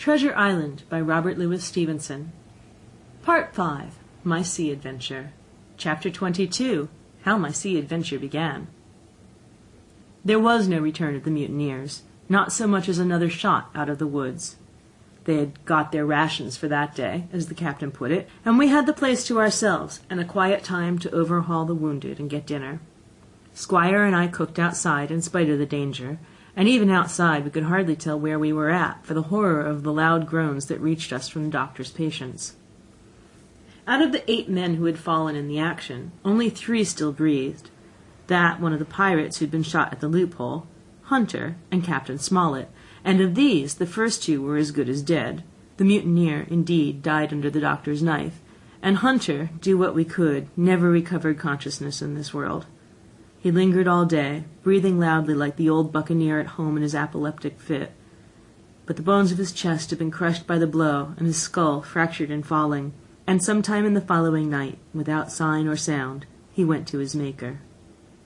Treasure Island by Robert Louis Stevenson. Part 5. My Sea Adventure. Chapter 22. How My Sea Adventure Began. There was no return of the mutineers, not so much as another shot out of the woods. They had got their rations for that day, as the captain put it, and we had the place to ourselves, and a quiet time to overhaul the wounded and get dinner. Squire and I cooked outside in spite of the danger, and even outside we could hardly tell where we were at, for the horror of the loud groans that reached us from the doctor's patients. Out of the 8 men who had fallen in the action, only 3 still breathed. That one of the pirates who had been shot at the loophole, Hunter, and Captain Smollett, and of these the first 2 were as good as dead. The mutineer, indeed, died under the doctor's knife, and Hunter, do what we could, never recovered consciousness in this world. He lingered all day, breathing loudly like the old buccaneer at home in his apoplectic fit. But the bones of his chest had been crushed by the blow, and his skull fractured in falling, and sometime in the following night, without sign or sound, he went to his Maker.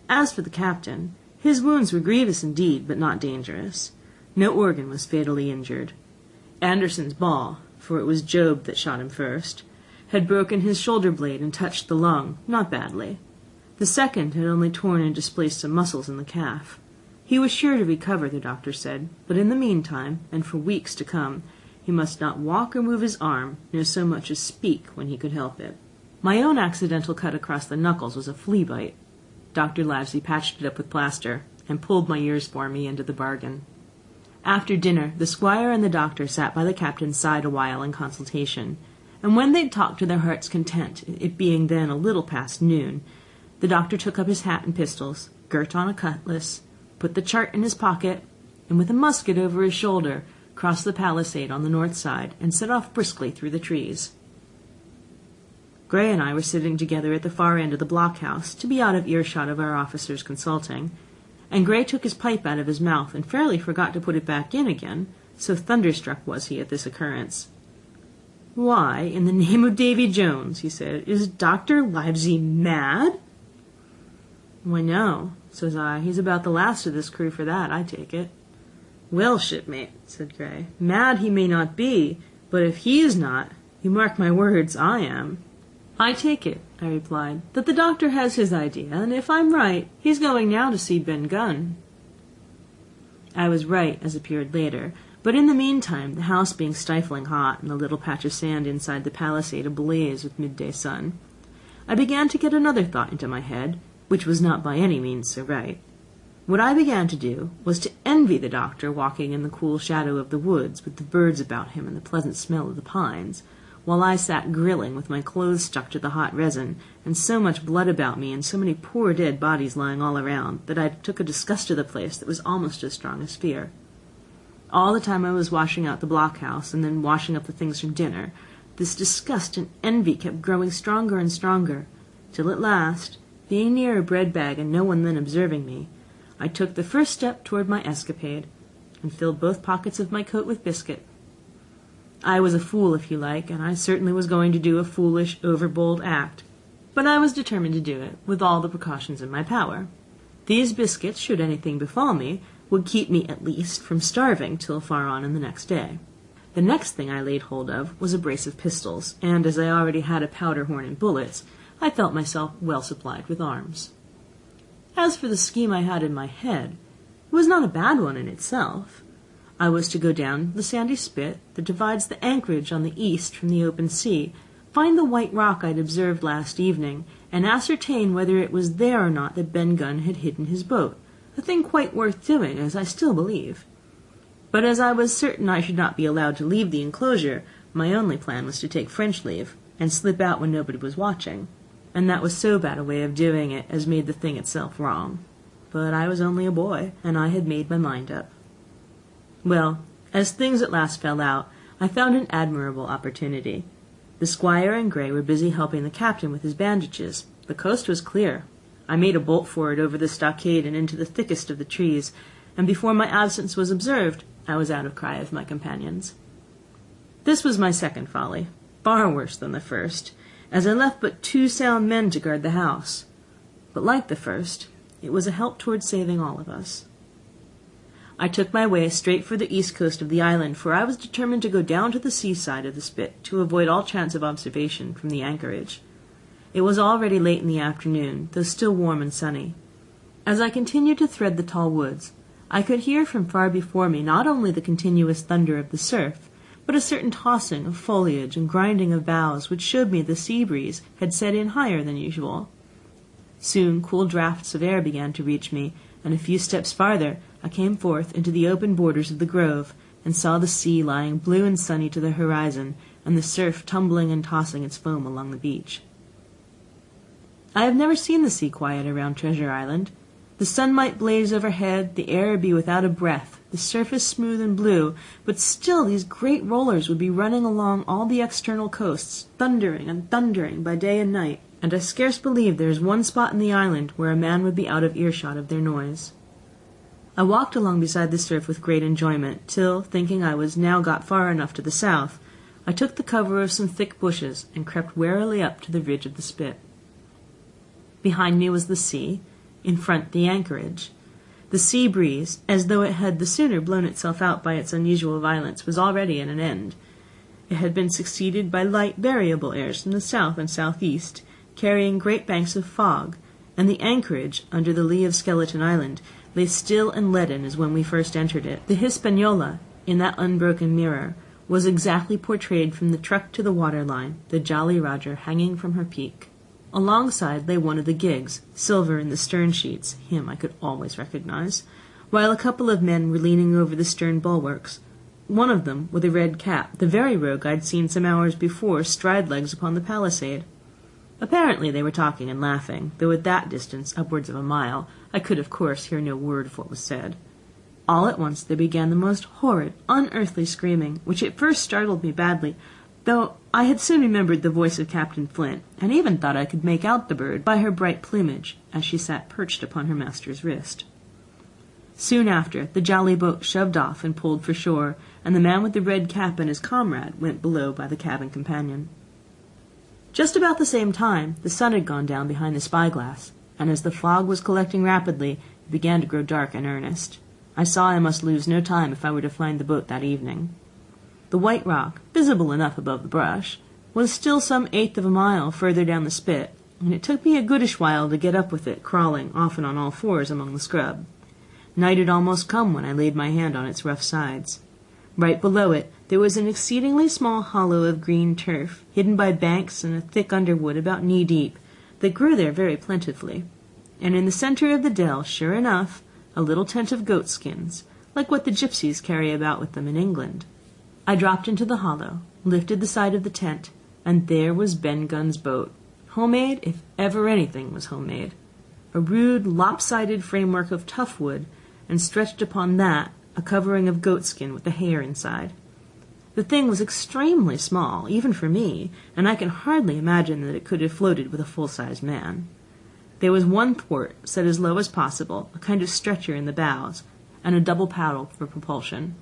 As for the captain, his wounds were grievous indeed, but not dangerous. No organ was fatally injured. Anderson's ball, for it was Job that shot him first, had broken his shoulder blade and touched the lung, not badly. The second had only torn and displaced some muscles in the calf. He was sure to recover, the doctor said, but in the meantime, and for weeks to come, he must not walk or move his arm, nor so much as speak when he could help it. My own accidental cut across the knuckles was a flea bite. Dr. Livesey patched it up with plaster, and pulled my ears for me into the bargain. After dinner, the squire and the doctor sat by the captain's side a while in consultation, and when they'd talked to their heart's content, it being then a little past noon, the doctor took up his hat and pistols, girt on a cutlass, put the chart in his pocket, and with a musket over his shoulder, crossed the palisade on the north side, and set off briskly through the trees. Gray and I were sitting together at the far end of the blockhouse, to be out of earshot of our officers consulting, and Gray took his pipe out of his mouth and fairly forgot to put it back in again, so thunderstruck was he at this occurrence. "Why, in the name of Davy Jones," he said, "is Dr. Livesey mad?" "Why, no," says I. "He's about the last of this crew for that, I take it." "Well, shipmate," said Gray, "mad he may not be, but if he is not, you mark my words, I am." "I take it," I replied, "that the doctor has his idea, and if I'm right, he's going now to see Ben Gunn." I was right, as appeared later, but in the meantime, the house being stifling hot, and the little patch of sand inside the palisade ablaze with midday sun, I began to get another thought into my head, which was not by any means so right. What I began to do was to envy the doctor walking in the cool shadow of the woods, with the birds about him and the pleasant smell of the pines, while I sat grilling with my clothes stuck to the hot resin, and so much blood about me and so many poor dead bodies lying all around, that I took a disgust to the place that was almost as strong as fear. All the time I was washing out the blockhouse, and then washing up the things from dinner, this disgust and envy kept growing stronger and stronger, till at last, being near a bread bag and no one then observing me, I took the first step toward my escapade, and filled both pockets of my coat with biscuit. I was a fool, if you like, and I certainly was going to do a foolish, overbold act, but I was determined to do it, with all the precautions in my power. These biscuits, should anything befall me, would keep me, at least, from starving till far on in the next day. The next thing I laid hold of was Abrasive Pistols, and as I already had a powder horn and bullets, I felt myself well supplied with arms. As for the scheme I had in my head, it was not a bad one in itself. I was to go down the sandy spit that divides the Anchorage on the east from the open sea, find the white rock I'd observed last evening, and ascertain whether it was there or not that Ben Gunn had hidden his boat, a thing quite worth doing, as I still believe. But as I was certain I should not be allowed to leave the enclosure, my only plan was to take French leave, and slip out when nobody was watching, and that was so bad a way of doing it as made the thing itself wrong. But I was only a boy, and I had made my mind up. Well, as things at last fell out, I found an admirable opportunity. The squire and Gray were busy helping the captain with his bandages. The coast was clear. I made a bolt for it over the stockade and into the thickest of the trees, and before my absence was observed, I was out of cry of my companions. This was my second folly, far worse than the first, as I left but 2 sound men to guard the house. But like the first, it was a help towards saving all of us. I took my way straight for the east coast of the island, for I was determined to go down to the seaside of the spit to avoid all chance of observation from the anchorage. It was already late in the afternoon, though still warm and sunny. As I continued to thread the tall woods, I could hear from far before me not only the continuous thunder of the surf, but a certain tossing of foliage and grinding of boughs which showed me the sea breeze had set in higher than usual. Soon cool draughts of air began to reach me, and a few steps farther I came forth into the open borders of the grove, and saw the sea lying blue and sunny to the horizon, and the surf tumbling and tossing its foam along the beach. I have never seen the sea quiet around Treasure Island. The sun might blaze overhead, the air be without a breath, the surface smooth and blue, but still these great rollers would be running along all the external coasts, thundering and thundering by day and night, and I scarce believe there is one spot in the island where a man would be out of earshot of their noise. I walked along beside the surf with great enjoyment, till, thinking I was now got far enough to the south, I took the cover of some thick bushes and crept warily up to the ridge of the spit. Behind me was the sea, in front the anchorage. The sea breeze, as though it had the sooner blown itself out by its unusual violence, was already at an end. It had been succeeded by light variable airs from the south and southeast, carrying great banks of fog, and the anchorage, under the lee of Skeleton Island, lay still and leaden as when we first entered it. The Hispaniola, in that unbroken mirror, was exactly portrayed from the truck to the waterline, the Jolly Roger hanging from her peak. Alongside lay one of the gigs, silver in the stern sheets, him I could always recognize, while a couple of men were leaning over the stern bulwarks, one of them with a red cap, the very rogue I'd seen some hours before stride legs upon the palisade. Apparently they were talking and laughing, though at that distance, upwards of a mile, I could of course hear no word of what was said. All at once there began the most horrid, unearthly screaming, which at first startled me badly, though I had soon remembered the voice of Captain Flint, and even thought I could make out the bird by her bright plumage, as she sat perched upon her master's wrist. Soon after, the jolly boat shoved off and pulled for shore, and the man with the red cap and his comrade went below by the cabin companion. Just about the same time, the sun had gone down behind the spyglass, and as the fog was collecting rapidly, it began to grow dark in earnest. I saw I must lose no time if I were to find the boat that evening. The white rock, visible enough above the brush, was still some eighth of a mile further down the spit, and it took me a goodish while to get up with it, crawling, often on all fours, among the scrub. Night had almost come when I laid my hand on its rough sides. Right below it there was an exceedingly small hollow of green turf, hidden by banks and a thick underwood about knee-deep, that grew there very plentifully, and in the centre of the dell, sure enough, a little tent of goat-skins, like what the gypsies carry about with them in England. I dropped into the hollow, lifted the side of the tent, and there was Ben Gunn's boat, homemade if ever anything was homemade. A rude, lopsided framework of tough wood, and stretched upon that a covering of goatskin with the hair inside. The thing was extremely small, even for me, and I can hardly imagine that it could have floated with a full-sized man. There was one thwart, set as low as possible, a kind of stretcher in the bows, and a double paddle for propulsion.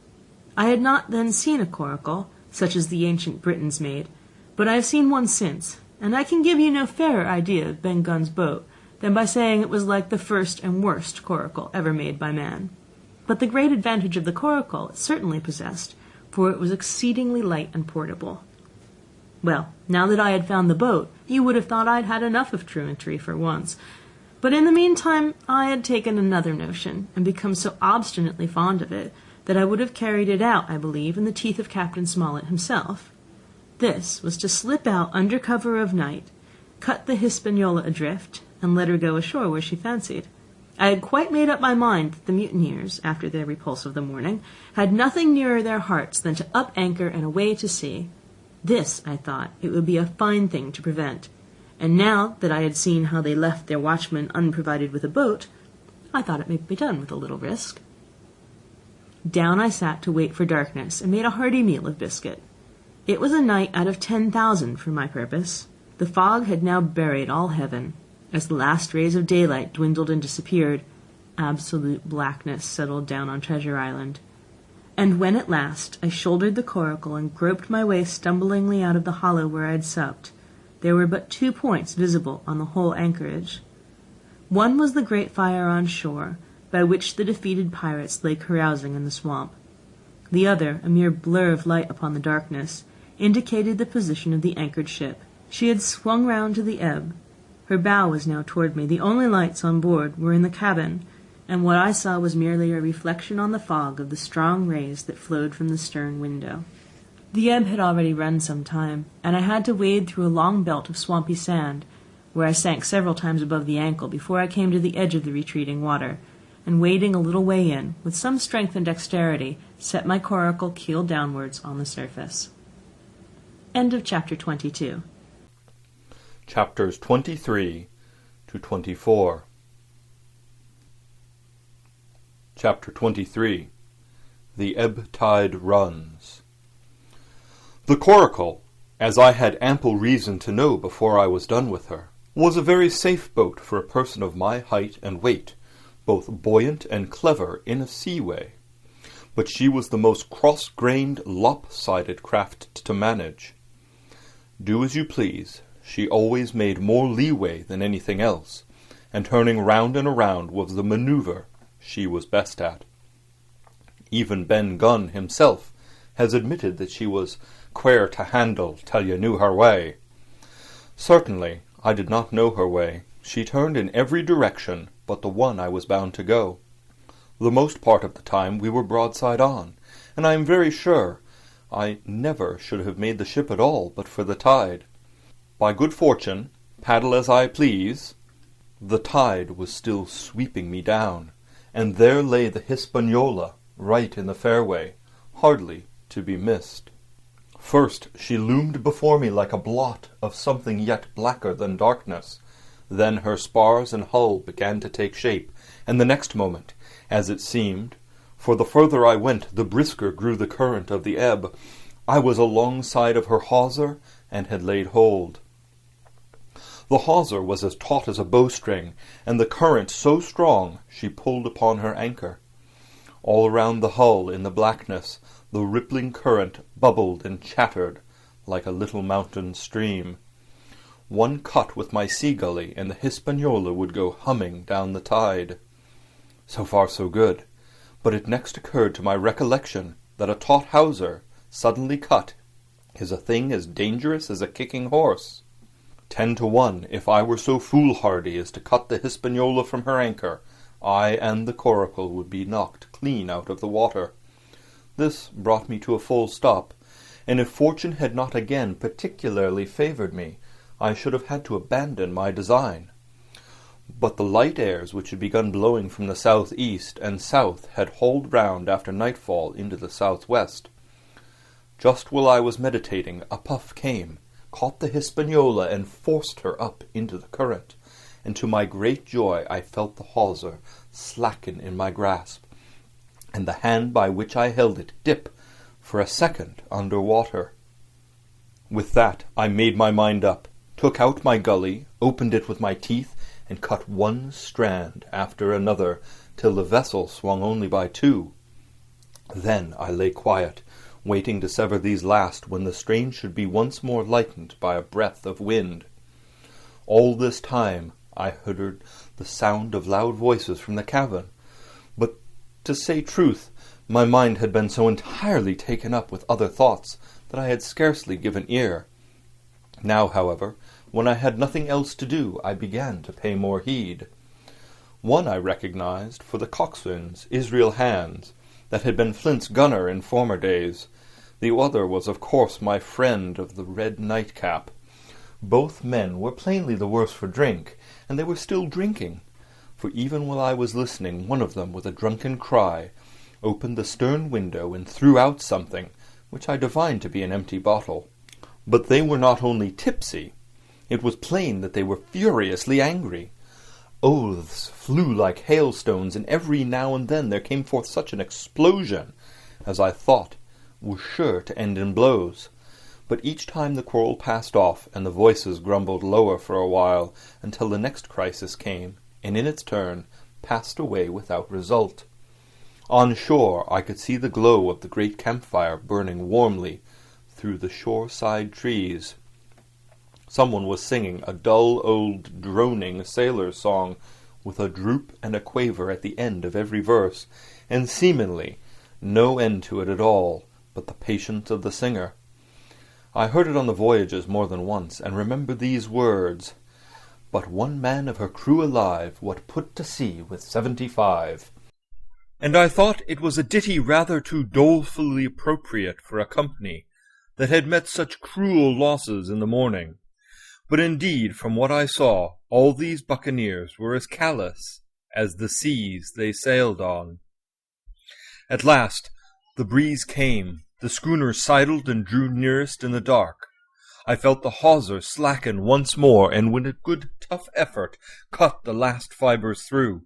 I had not then seen a coracle, such as the ancient Britons made, but I have seen one since, and I can give you no fairer idea of Ben Gunn's boat than by saying it was like the first and worst coracle ever made by man. But the great advantage of the coracle it certainly possessed, for it was exceedingly light and portable. Well, now that I had found the boat, you would have thought I'd had enough of truantry for once. But in the meantime I had taken another notion, and become so obstinately fond of it, that I would have carried it out, I believe, in the teeth of Captain Smollett himself. This was to slip out under cover of night, cut the Hispaniola adrift, and let her go ashore where she fancied. I had quite made up my mind that the mutineers, after their repulse of the morning, had nothing nearer their hearts than to up anchor and away to sea. This, I thought, it would be a fine thing to prevent, and now that I had seen how they left their watchmen unprovided with a boat, I thought it might be done with a little risk. Down I sat to wait for darkness, and made a hearty meal of biscuit. It was a night out of 10,000 for my purpose. The fog had now buried all heaven. As the last rays of daylight dwindled and disappeared, absolute blackness settled down on Treasure Island. And when at last I shouldered the coracle and groped my way stumblingly out of the hollow where I had supped, there were but 2 points visible on the whole anchorage. One was the great fire on shore, by which the defeated pirates lay carousing in the swamp. The other, a mere blur of light upon the darkness, indicated the position of the anchored ship. She had swung round to the ebb. Her bow was now toward me. The only lights on board were in the cabin, and what I saw was merely a reflection on the fog of the strong rays that flowed from the stern window. The ebb had already run some time, and I had to wade through a long belt of swampy sand, where I sank several times above the ankle before I came to the edge of the retreating water, and wading a little way in, with some strength and dexterity, set my coracle keel downwards on the surface. End of chapter 22. Chapters 23 to 24. Chapter 23. The Ebb Tide Runs. The Coracle, as I had ample reason to know before I was done with her, was a very safe boat for a person of my height and weight, both buoyant and clever in a seaway. But she was the most cross-grained, lopsided craft to manage. Do as you please, she always made more leeway than anything else, and turning round and around was the manoeuvre she was best at. Even Ben Gunn himself has admitted that she was quare to handle till you knew her way. Certainly, I did not know her way. She turned in every direction but the one I was bound to go. The most part of the time we were broadside on, and I am very sure I never should have made the ship at all but for the tide. By good fortune, paddle as I please, the tide was still sweeping me down, and there lay the Hispaniola right in the fairway, hardly to be missed. First she loomed before me like a blot of something yet blacker than darkness. Then her spars and hull began to take shape, and the next moment, as it seemed, for the further I went the brisker grew the current of the ebb, I was alongside of her hawser and had laid hold. The hawser was as taut as a bowstring, and the current so strong she pulled upon her anchor. All around the hull in the blackness the rippling current bubbled and chattered like a little mountain stream. One cut with my sea-gully and the Hispaniola would go humming down the tide. So far so good, but it next occurred to my recollection that a taut hawser, suddenly cut, is a thing as dangerous as a kicking horse. 10 to 1, if I were so foolhardy as to cut the Hispaniola from her anchor, I and the Coracle would be knocked clean out of the water. This brought me to a full stop, and if fortune had not again particularly favoured me, I should have had to abandon my design. But the light airs which had begun blowing from the south-east and south had hauled round after nightfall into the south-west. Just while I was meditating, a puff came, caught the Hispaniola, and forced her up into the current, and to my great joy I felt the hawser slacken in my grasp, and the hand by which I held it dip for a second under water. With that I made my mind up, took out my gully, opened it with my teeth, and cut one strand after another, till the vessel swung only by 2. Then I lay quiet, waiting to sever these last when the strain should be once more lightened by a breath of wind. All this time I heard the sound of loud voices from the cabin, but, to say truth, my mind had been so entirely taken up with other thoughts that I had scarcely given ear. Now, however, when I had nothing else to do, I began to pay more heed. One I recognized for the coxswain's Israel Hands, that had been Flint's gunner in former days. The other was, of course, my friend of the red nightcap. Both men were plainly the worse for drink, and they were still drinking, for even while I was listening, one of them, with a drunken cry, opened the stern window and threw out something, which I divined to be an empty bottle. But they were not only tipsy, it was plain that they were furiously angry. Oaths flew like hailstones, and every now and then there came forth such an explosion as I thought was sure to end in blows. But each time the quarrel passed off, and the voices grumbled lower for a while, until the next crisis came, and in its turn passed away without result. On shore I could see the glow of the great campfire burning warmly through the shore-side trees. Someone was singing a dull old droning sailor's song with a droop and a quaver at the end of every verse, and seemingly no end to it at all, but the patience of the singer. I heard it on the voyages more than once, and remember these words, "But one man of her crew alive, what put to sea with 75." And I thought it was a ditty rather too dolefully appropriate for a company that had met such cruel losses in the morning. But indeed, from what I saw, all these buccaneers were as callous as the seas they sailed on. At last the breeze came, the schooner sidled and drew nearest in the dark. I felt the hawser slacken once more, and with a good tough effort cut the last fibres through.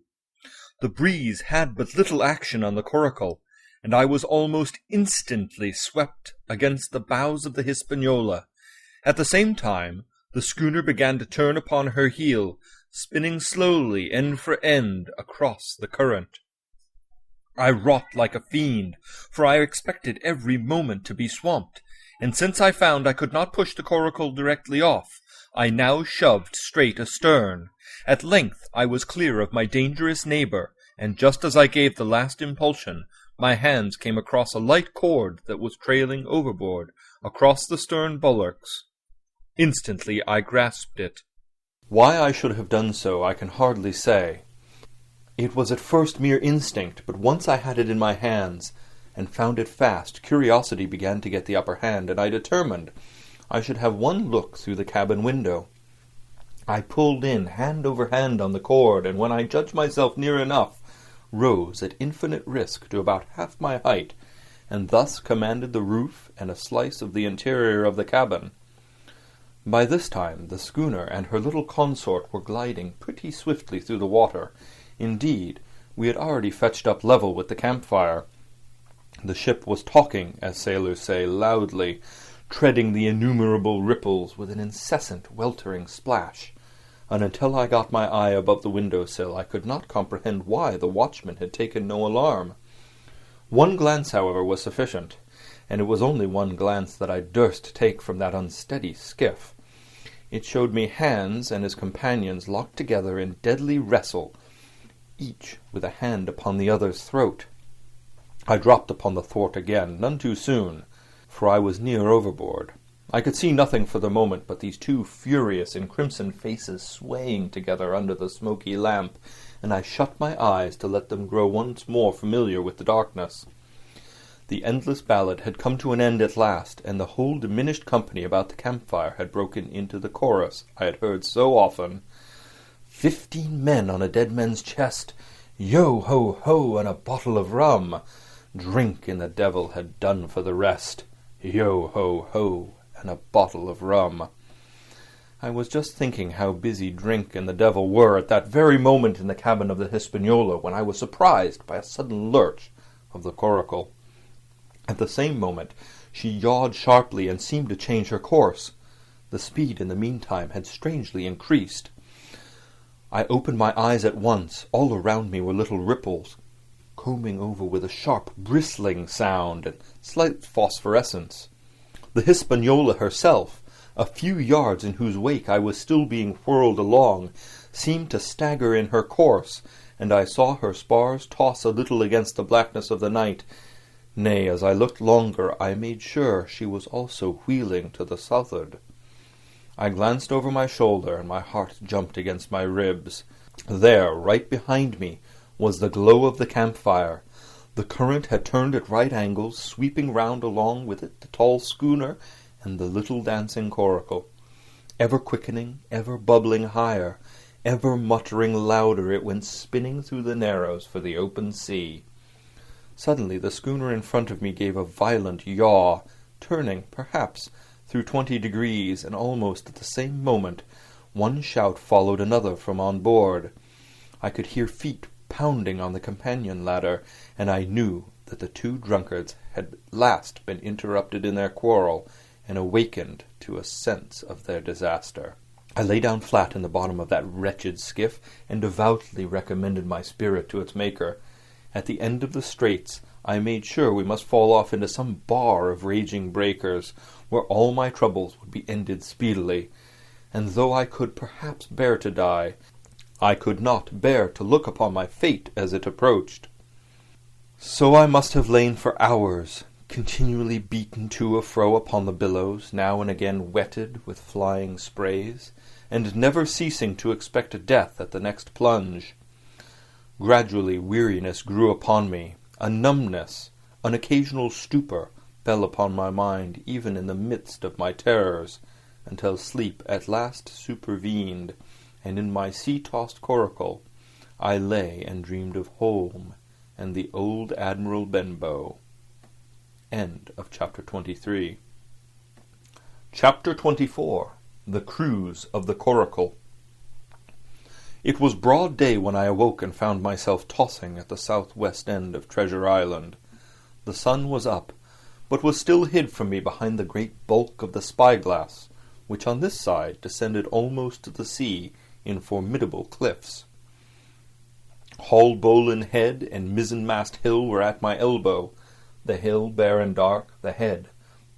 The breeze had but little action on the Coracle, and I was almost instantly swept against the bows of the Hispaniola. At the same time, the schooner began to turn upon her heel, spinning slowly end for end across the current. I wrought like a fiend, for I expected every moment to be swamped, and since I found I could not push the Coracle directly off, I now shoved straight astern. At length I was clear of my dangerous neighbour, and just as I gave the last impulsion, my hands came across a light cord that was trailing overboard, across the stern bulwarks. Instantly I grasped it. Why I should have done so I can hardly say. It was at first mere instinct, but once I had it in my hands, and found it fast, curiosity began to get the upper hand, and I determined I should have one look through the cabin window. I pulled in hand over hand on the cord, and when I judged myself near enough, rose at infinite risk to about half my height, and thus commanded the roof and a slice of the interior of the cabin. By this time the schooner and her little consort were gliding pretty swiftly through the water. Indeed, we had already fetched up level with the campfire. The ship was talking, as sailors say, loudly, treading the innumerable ripples with an incessant weltering splash, and until I got my eye above the window-sill I could not comprehend why the watchman had taken no alarm. One glance, however, was sufficient, and it was only one glance that I durst take from that unsteady skiff. It showed me Hans and his companions locked together in deadly wrestle, each with a hand upon the other's throat. I dropped upon the thwart again, none too soon, for I was near overboard. I could see nothing for the moment but these two furious and crimson faces swaying together under the smoky lamp, and I shut my eyes to let them grow once more familiar with the darkness. The Endless Ballad had come to an end at last, and the whole diminished company about the campfire had broken into the chorus I had heard so often. 15 men on a dead man's chest, yo-ho-ho, and a bottle of rum. Drink and the devil had done for the rest, yo-ho-ho, and a bottle of rum. I was just thinking how busy drink and the devil were at that very moment in the cabin of the Hispaniola when I was surprised by a sudden lurch of the Coracle. At the same moment she yawed sharply and seemed to change her course. The speed in the meantime had strangely increased. I opened my eyes at once. All around me were little ripples, combing over with a sharp bristling sound and slight phosphorescence. The Hispaniola herself, a few yards in whose wake I was still being whirled along, seemed to stagger in her course, and I saw her spars toss a little against the blackness of the night. Nay, as I looked longer, I made sure she was also wheeling to the southward. I glanced over my shoulder, and my heart jumped against my ribs. There, right behind me, was the glow of the campfire. The current had turned at right angles, sweeping round along with it the tall schooner and the little dancing Coracle. Ever quickening, ever bubbling higher, ever muttering louder, it went spinning through the narrows for the open sea. Suddenly the schooner in front of me gave a violent yaw, turning, perhaps, through 20 degrees, and almost at the same moment one shout followed another from on board. I could hear feet pounding on the companion ladder, and I knew that the two drunkards had at last been interrupted in their quarrel and awakened to a sense of their disaster. I lay down flat in the bottom of that wretched skiff and devoutly recommended my spirit to its Maker. At the end of the straits I made sure we must fall off into some bar of raging breakers, where all my troubles would be ended speedily, and though I could perhaps bear to die, I could not bear to look upon my fate as it approached. So I must have lain for hours, continually beaten to and fro upon the billows, now and again wetted with flying sprays, and never ceasing to expect death at the next plunge. Gradually weariness grew upon me, a numbness, an occasional stupor fell upon my mind even in the midst of my terrors, until sleep at last supervened, and in my sea-tossed coracle I lay and dreamed of home and the old Admiral Benbow. End of chapter 23. Chapter 24. The Cruise of the Coracle. It was broad day when I awoke and found myself tossing at the southwest end of Treasure Island. The sun was up, but was still hid from me behind the great bulk of the spyglass, which on this side descended almost to the sea in formidable cliffs. Haulbowline Head and Mizzenmast Hill were at my elbow, the hill bare and dark, the head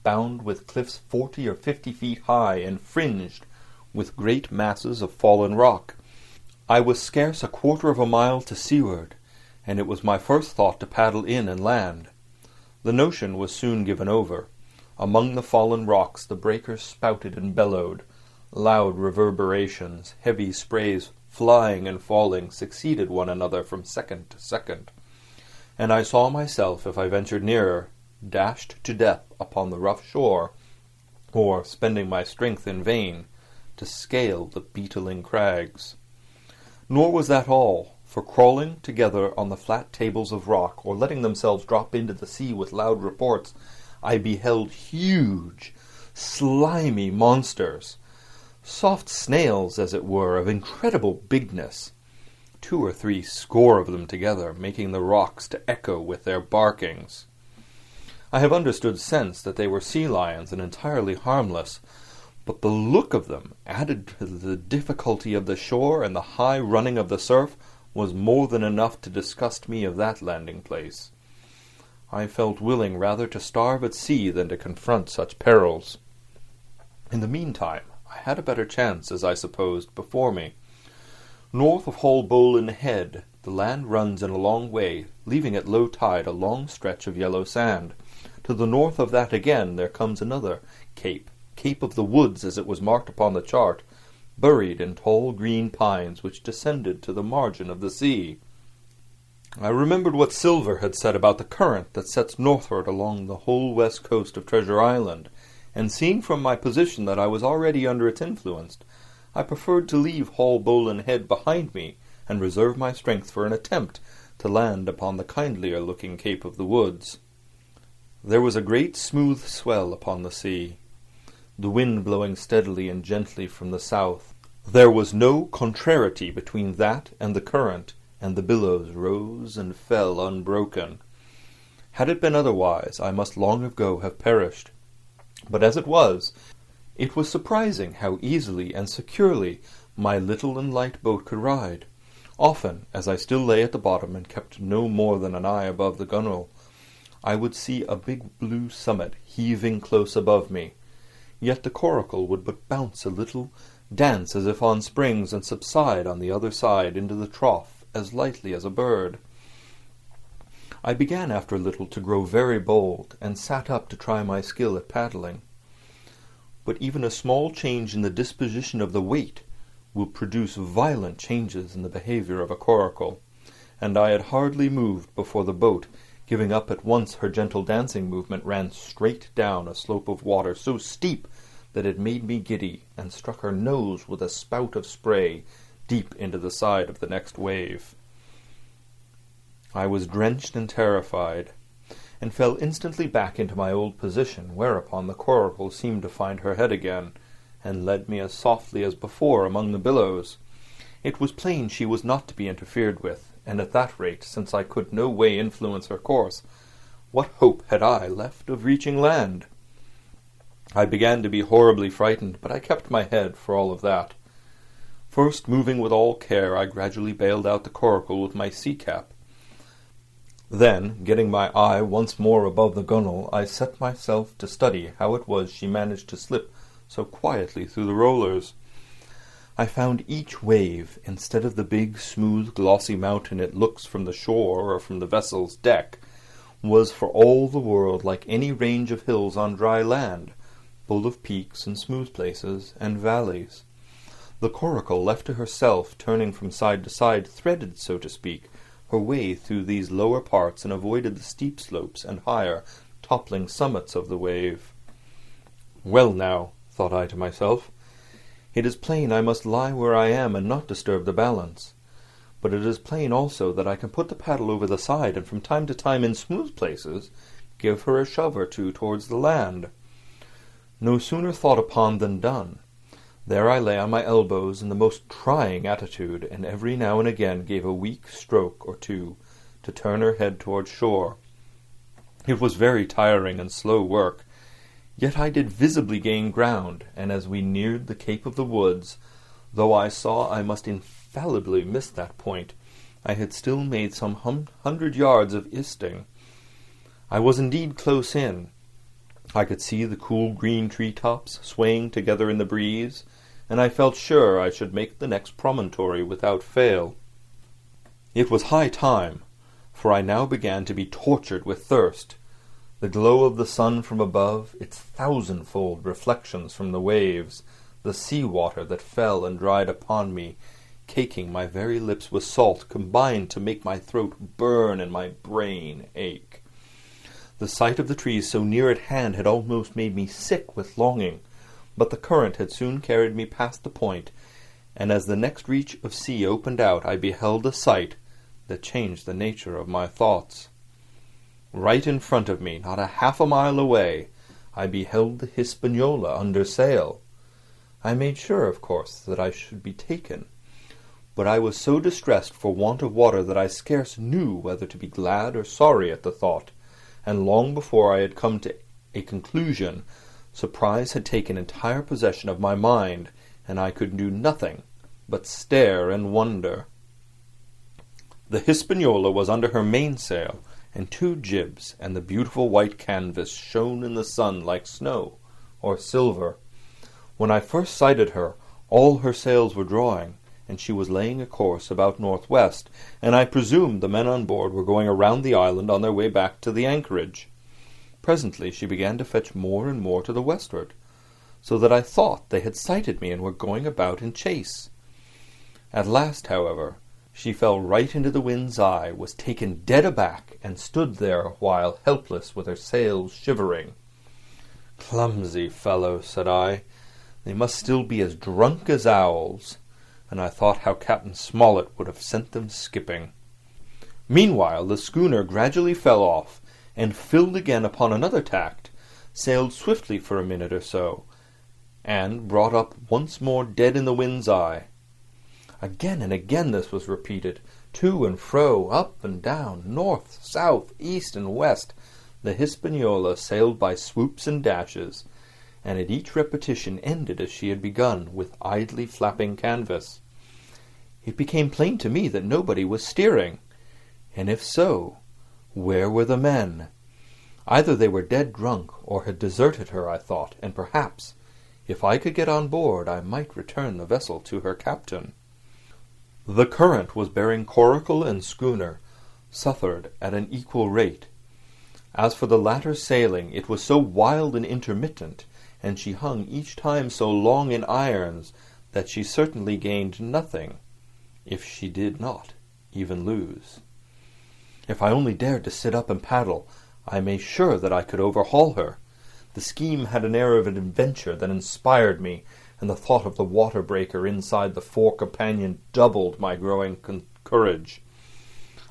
bound with cliffs 40 or 50 feet high and fringed with great masses of fallen rock. I was scarce a quarter of a mile to seaward, and it was my first thought to paddle in and land. The notion was soon given over. Among the fallen rocks the breakers spouted and bellowed. Loud reverberations, heavy sprays flying and falling, succeeded one another from second to second, and I saw myself, if I ventured nearer, dashed to death upon the rough shore, or spending my strength in vain to scale the beetling crags. Nor was that all, for crawling together on the flat tables of rock, or letting themselves drop into the sea with loud reports, I beheld huge, slimy monsters, soft snails, as it were, of incredible bigness, 2 or 3 score of them together, making the rocks to echo with their barkings. I have understood since that they were sea lions and entirely harmless, but the look of them, added to the difficulty of the shore and the high running of the surf, was more than enough to disgust me of that landing-place. I felt willing rather to starve at sea than to confront such perils. In the meantime, I had a better chance, as I supposed, before me. North of Haulbowline Head, the land runs in a long way, leaving at low tide a long stretch of yellow sand. To the north of that again there comes another cape, Cape of the Woods as it was marked upon the chart, buried in tall green pines which descended to the margin of the sea. I remembered what Silver had said about the current that sets northward along the whole west coast of Treasure Island, and seeing from my position that I was already under its influence, I preferred to leave Haulbowline Head behind me and reserve my strength for an attempt to land upon the kindlier-looking Cape of the Woods. There was a great smooth swell upon the sea, the wind blowing steadily and gently from the south. There was no contrariety between that and the current, and the billows rose and fell unbroken. Had it been otherwise, I must long ago have perished. But as it was surprising how easily and securely my little and light boat could ride. Often, as I still lay at the bottom and kept no more than an eye above the gunwale, I would see a big blue summit heaving close above me. Yet the coracle would but bounce a little, dance as if on springs, and subside on the other side into the trough as lightly as a bird. I began after a little to grow very bold, and sat up to try my skill at paddling. But even a small change in the disposition of the weight will produce violent changes in the behavior of a coracle, and I had hardly moved before the boat, giving up at once her gentle dancing movement, ran straight down a slope of water so steep that it made me giddy, and struck her nose with a spout of spray deep into the side of the next wave. I was drenched and terrified, and fell instantly back into my old position, whereupon the coracle seemed to find her head again, and led me as softly as before among the billows. It was plain she was not to be interfered with, and at that rate, since I could no way influence her course, what hope had I left of reaching land? I began to be horribly frightened, but I kept my head for all of that. First, moving with all care, I gradually bailed out the coracle with my sea-cap. Then, getting my eye once more above the gunwale, I set myself to study how it was she managed to slip so quietly through the rollers. I found each wave, instead of the big, smooth, glossy mountain it looks from the shore or from the vessel's deck, was for all the world like any range of hills on dry land, full of peaks and smooth places and valleys. The Coracle, left to herself, turning from side to side, threaded, so to speak, her way through these lower parts and avoided the steep slopes and higher, toppling summits of the wave. Well now, thought I to myself, it is plain I must lie where I am and not disturb the balance. But it is plain also that I can put the paddle over the side and from time to time in smooth places give her a shove or two towards the land. No sooner thought upon than done. There I lay on my elbows in the most trying attitude, and every now and again gave a weak stroke or two to turn her head towards shore. It was very tiring and slow work, yet I did visibly gain ground, and as we neared the Cape of the Woods, though I saw I must infallibly miss that point, I had still made some 100 yards of easting. I was indeed close in. I could see the cool green tree-tops swaying together in the breeze, and I felt sure I should make the next promontory without fail. It was high time, for I now began to be tortured with thirst. The glow of the sun from above, its thousandfold reflections from the waves, the sea-water that fell and dried upon me, caking my very lips with salt, combined to make my throat burn and my brain ache. The sight of the trees so near at hand had almost made me sick with longing, but the current had soon carried me past the point, and as the next reach of sea opened out, I beheld a sight that changed the nature of my thoughts. Right in front of me, not a half a mile away, I beheld the Hispaniola under sail. I made sure, of course, that I should be taken, but I was so distressed for want of water that I scarce knew whether to be glad or sorry at the thought, and long before I had come to a conclusion, surprise had taken entire possession of my mind, and I could do nothing but stare and wonder. The Hispaniola was under her mainsail, and 2 jibs, and the beautiful white canvas shone in the sun like snow or silver. When I first sighted her, all her sails were drawing, and she was laying a course about northwest, and I presumed the men on board were going around the island on their way back to the Anchorage. Presently she began to fetch more and more to the westward, so that I thought they had sighted me and were going about in chase. At last, however, she fell right into the wind's eye, was taken dead aback, and stood there a while helpless with her sails shivering. "Clumsy fellows," said I, "they must still be as drunk as owls," and I thought how Captain Smollett would have sent them skipping. Meanwhile the schooner gradually fell off, and filled again upon another tack, sailed swiftly for a minute or so, and brought up once more dead in the wind's eye. Again and again this was repeated, to and fro, up and down, north, south, east, and west. The Hispaniola sailed by swoops and dashes, and at each repetition ended as she had begun, with idly flapping canvas. It became plain to me that nobody was steering, and if so, where were the men? Either they were dead drunk, or had deserted her, I thought, and perhaps, if I could get on board, I might return the vessel to her captain. The current was bearing Coracle and schooner, southward at an equal rate. As for the latter's sailing, it was so wild and intermittent, and she hung each time so long in irons, that she certainly gained nothing, if she did not even lose. If I only dared to sit up and paddle, I made sure that I could overhaul her. The scheme had an air of an adventure that inspired me, and the thought of the water-breaker inside the fore-companion doubled my growing courage.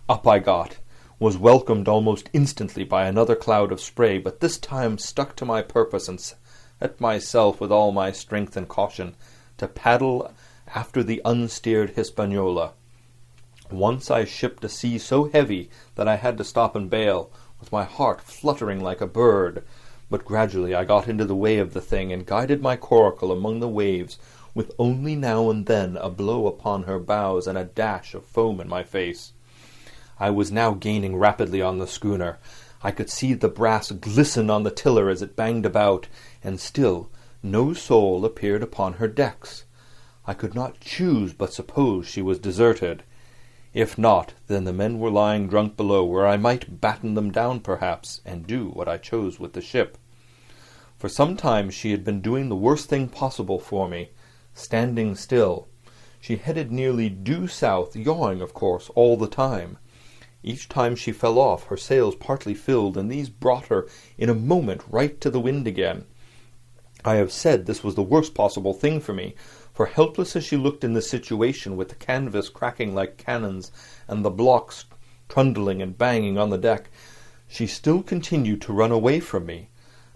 Up I got, was welcomed almost instantly by another cloud of spray, but this time stuck to my purpose and set myself with all my strength and caution to paddle after the unsteered Hispaniola. Once I shipped a sea so heavy that I had to stop and bail, with my heart fluttering like a bird, but gradually I got into the way of the thing and guided my Coracle among the waves, with only now and then a blow upon her bows and a dash of foam in my face. I was now gaining rapidly on the schooner. I could see the brass glisten on the tiller as it banged about, and still no soul appeared upon her decks. I could not choose but suppose she was deserted. If not, then the men were lying drunk below, where I might batten them down perhaps, and do what I chose with the ship. For some time she had been doing the worst thing possible for me, standing still. She headed nearly due south, yawing, of course, all the time. Each time she fell off, her sails partly filled, and these brought her in a moment right to the wind again. I have said this was the worst possible thing for me, for helpless as she looked in this situation, with the canvas cracking like cannons and the blocks trundling and banging on the deck, she still continued to run away from me,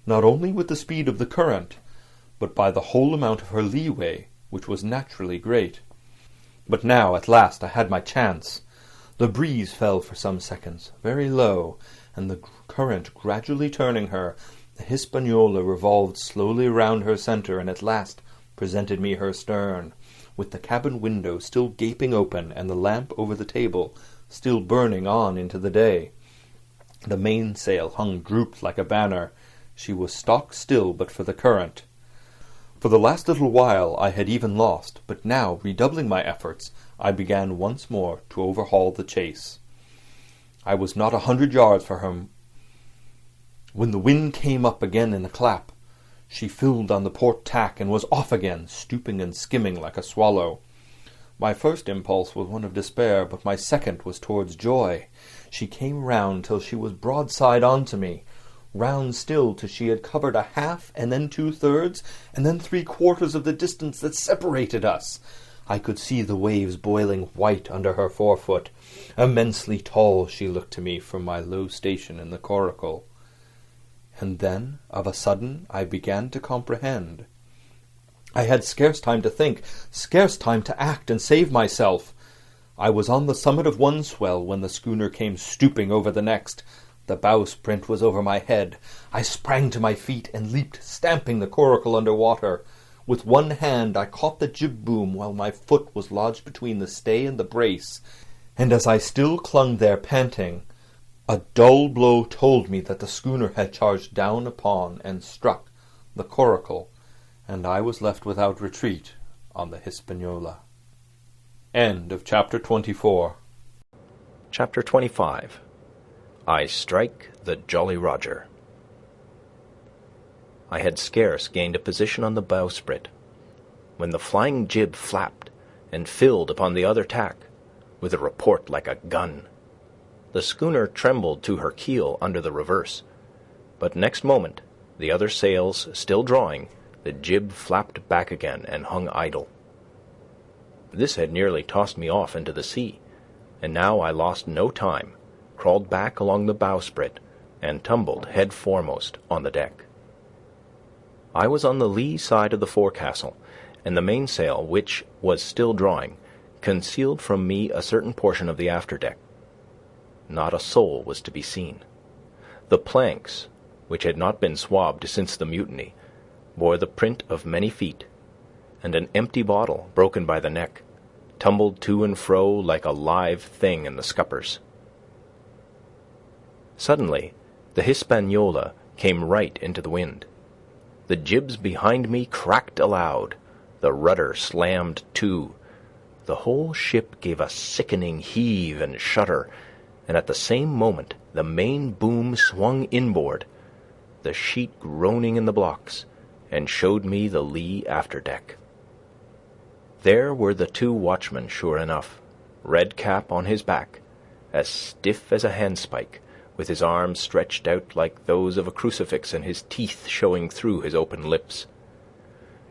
not only with the speed of the current, but by the whole amount of her leeway, which was naturally great. But now, at last, I had my chance. The breeze fell for some seconds, very low, and the current gradually turning her, the Hispaniola revolved slowly round her centre, and at last presented me her stern, with the cabin window still gaping open, and the lamp over the table still burning on into the day. The mainsail hung drooped like a banner. She was stock still but for the current. For the last little while I had even lost, but now, redoubling my efforts, I began once more to overhaul the chase. I was not 100 yards from her when the wind came up again in a clap. She filled on the port tack and was off again, stooping and skimming like a swallow. My first impulse was one of despair, but my second was towards joy. She came round till she was broadside on to me, round still till she had covered a half, and then 2/3, and then 3/4 of the distance that separated us. I could see the waves boiling white under her forefoot. Immensely tall she looked to me from my low station in the Coracle. And then, of a sudden, I began to comprehend. I had scarce time to think, scarce time to act and save myself. I was on the summit of one swell when the schooner came stooping over the next. The bowsprit was over my head. I sprang to my feet and leaped, stamping the Coracle under water. With one hand I caught the jib-boom while my foot was lodged between the stay and the brace, and as I still clung there panting, a dull blow told me that the schooner had charged down upon and struck the Coracle, and I was left without retreat on the Hispaniola. End of Chapter 24. Chapter 25. I Strike the Jolly Roger. I had scarce gained a position on the bowsprit when the flying jib flapped and filled upon the other tack with a report like a gun. The schooner trembled to her keel under the reverse, but next moment, the other sails still drawing, the jib flapped back again and hung idle. This had nearly tossed me off into the sea, and now I lost no time, crawled back along the bowsprit, and tumbled head foremost on the deck. I was on the lee side of the forecastle, and the mainsail, which was still drawing, concealed from me a certain portion of the afterdeck. Not a soul was to be seen. The planks, which had not been swabbed since the mutiny, bore the print of many feet, and an empty bottle, broken by the neck, tumbled to and fro like a live thing in the scuppers. Suddenly, the Hispaniola came right into the wind. The jibs behind me cracked aloud. The rudder slammed to. The whole ship gave a sickening heave and shudder, and at the same moment the main boom swung inboard, the sheet groaning in the blocks, and showed me the lee afterdeck. There were the two watchmen, sure enough, Redcap on his back, as stiff as a handspike, with his arms stretched out like those of a crucifix and his teeth showing through his open lips.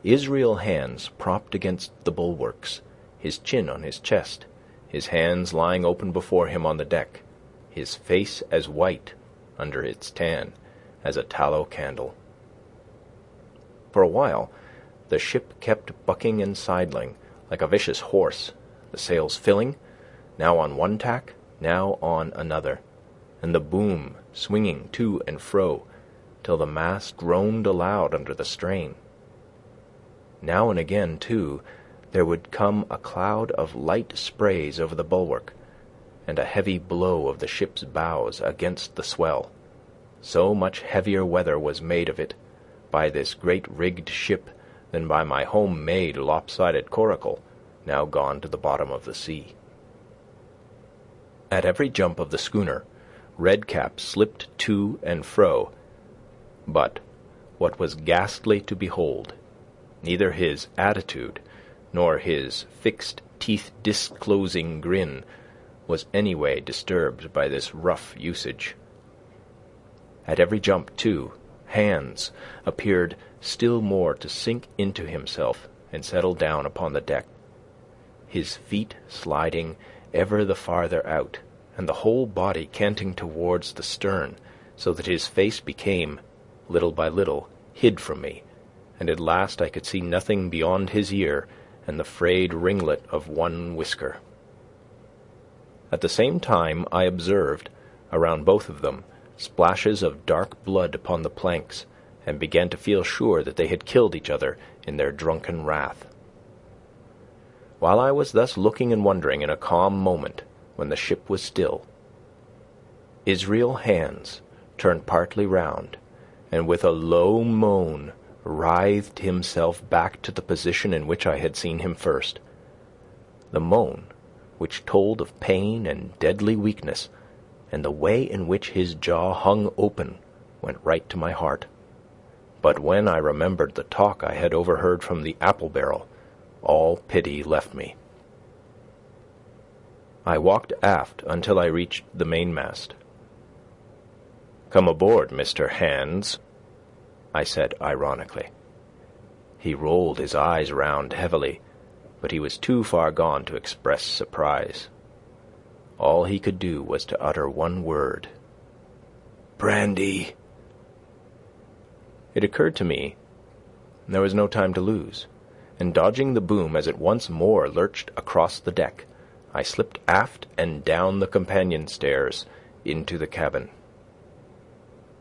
Israel Hands propped against the bulwarks, his chin on his chest, his hands lying open before him on the deck, his face as white, under its tan, as a tallow candle. For a while the ship kept bucking and sidling like a vicious horse, the sails filling, now on one tack, now on another, and the boom swinging to and fro, till the mast groaned aloud under the strain. Now and again, too, there would come a cloud of light sprays over the bulwark, and a heavy blow of the ship's bows against the swell. So much heavier weather was made of it by this great rigged ship than by my home-made lopsided coracle, now gone to the bottom of the sea. At every jump of the schooner, Redcap slipped to and fro, but, what was ghastly to behold, neither his attitude nor his fixed teeth-disclosing grin was any way disturbed by this rough usage. At every jump, too, Hands appeared still more to sink into himself and settle down upon the deck, his feet sliding ever the farther out, and the whole body canting towards the stern, so that his face became, little by little, hid from me, and at last I could see nothing beyond his ear and the frayed ringlet of one whisker. At the same time I observed, around both of them, splashes of dark blood upon the planks, and began to feel sure that they had killed each other in their drunken wrath. While I was thus looking and wondering in a calm moment, when the ship was still, Israel Hands turned partly round, and with a low moan writhed himself back to the position in which I had seen him first. The moan, which told of pain and deadly weakness, and the way in which his jaw hung open, went right to my heart. But when I remembered the talk I had overheard from the apple barrel, all pity left me. I walked aft until I reached the mainmast. "Come aboard, Mr. Hands," I said ironically. He rolled his eyes round heavily, but he was too far gone to express surprise. All he could do was to utter one word: "Brandy." It occurred to me there was no time to lose, and dodging the boom as it once more lurched across the deck, I slipped aft and down the companion stairs into the cabin.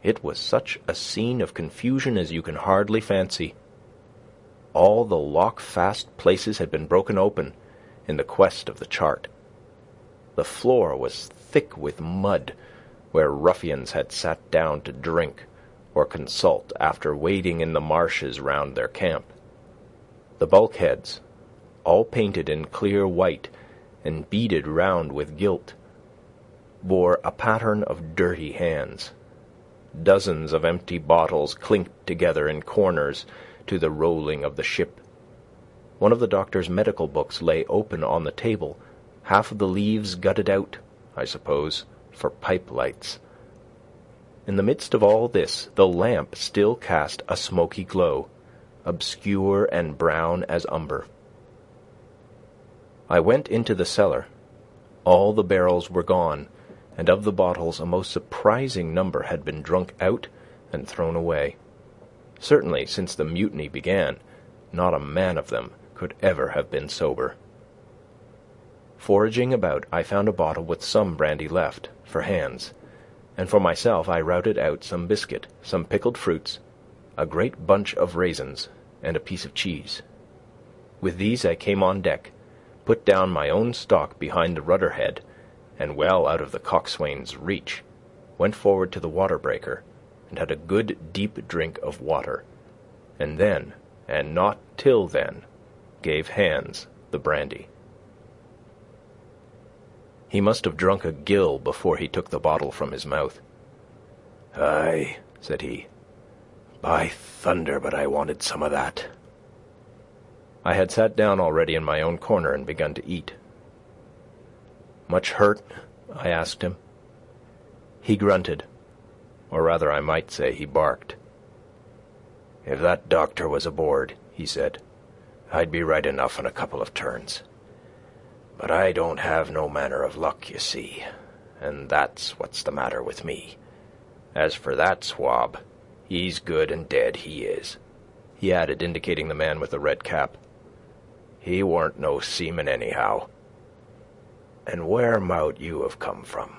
It was such a scene of confusion as you can hardly fancy. All the lock-fast places had been broken open in the quest of the chart. The floor was thick with mud, where ruffians had sat down to drink or consult after wading in the marshes round their camp. The bulkheads, all painted in clear white and beaded round with gilt, bore a pattern of dirty hands. Dozens of empty bottles clinked together in corners to the rolling of the ship. One of the doctor's medical books lay open on the table, half of the leaves gutted out, I suppose, for pipe lights. In the midst of all this, the lamp still cast a smoky glow, obscure and brown as umber. I went into the cellar. All the barrels were gone, and of the bottles a most surprising number had been drunk out and thrown away. Certainly, since the mutiny began, not a man of them could ever have been sober. Foraging about, I found a bottle with some brandy left, for Hands, and for myself I routed out some biscuit, some pickled fruits, a great bunch of raisins, and a piece of cheese. With these I came on deck, put down my own stock behind the rudder-head, and well out of the coxswain's reach, went forward to the water-breaker, and had a good deep drink of water, and then, and not till then, gave Hands the brandy. He must have drunk a gill before he took the bottle from his mouth. "Aye," said he. "By thunder, but I wanted some of that." I had sat down already in my own corner and begun to eat. "Much hurt?" I asked him. He grunted, or rather I might say he barked. "If that doctor was aboard," he said, "I'd be right enough in a couple of turns. But I don't have no manner of luck, you see, and that's what's the matter with me. As for that swab, he's good and dead, he is," he added, indicating the man with the red cap. "He warn't no seaman anyhow. And where mout you have come from?"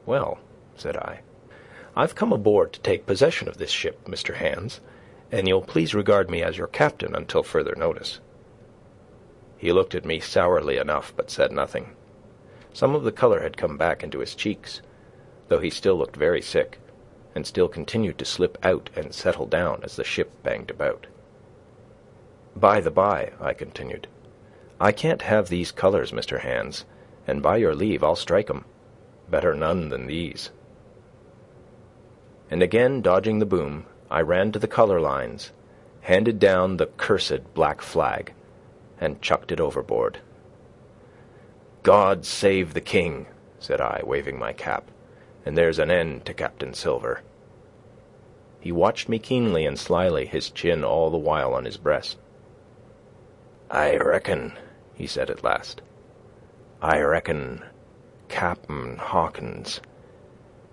"Well," said I, "I've come aboard to take possession of this ship, Mr. Hands, and you'll please regard me as your captain until further notice." He looked at me sourly enough, but said nothing. Some of the colour had come back into his cheeks, though he still looked very sick, and still continued to slip out and settle down as the ship banged about. "By the by," I continued, "I can't have these colours, Mr. Hands, and by your leave I'll strike 'em. Better none than these." And again dodging the boom, I ran to the colour lines, handed down the cursed black flag, and chucked it overboard. "God save the King," said I, waving my cap, "and there's an end to Captain Silver." He watched me keenly and slyly, his chin all the while on his breast. "I reckon," he said at last, "I reckon, Cap'n Hawkins,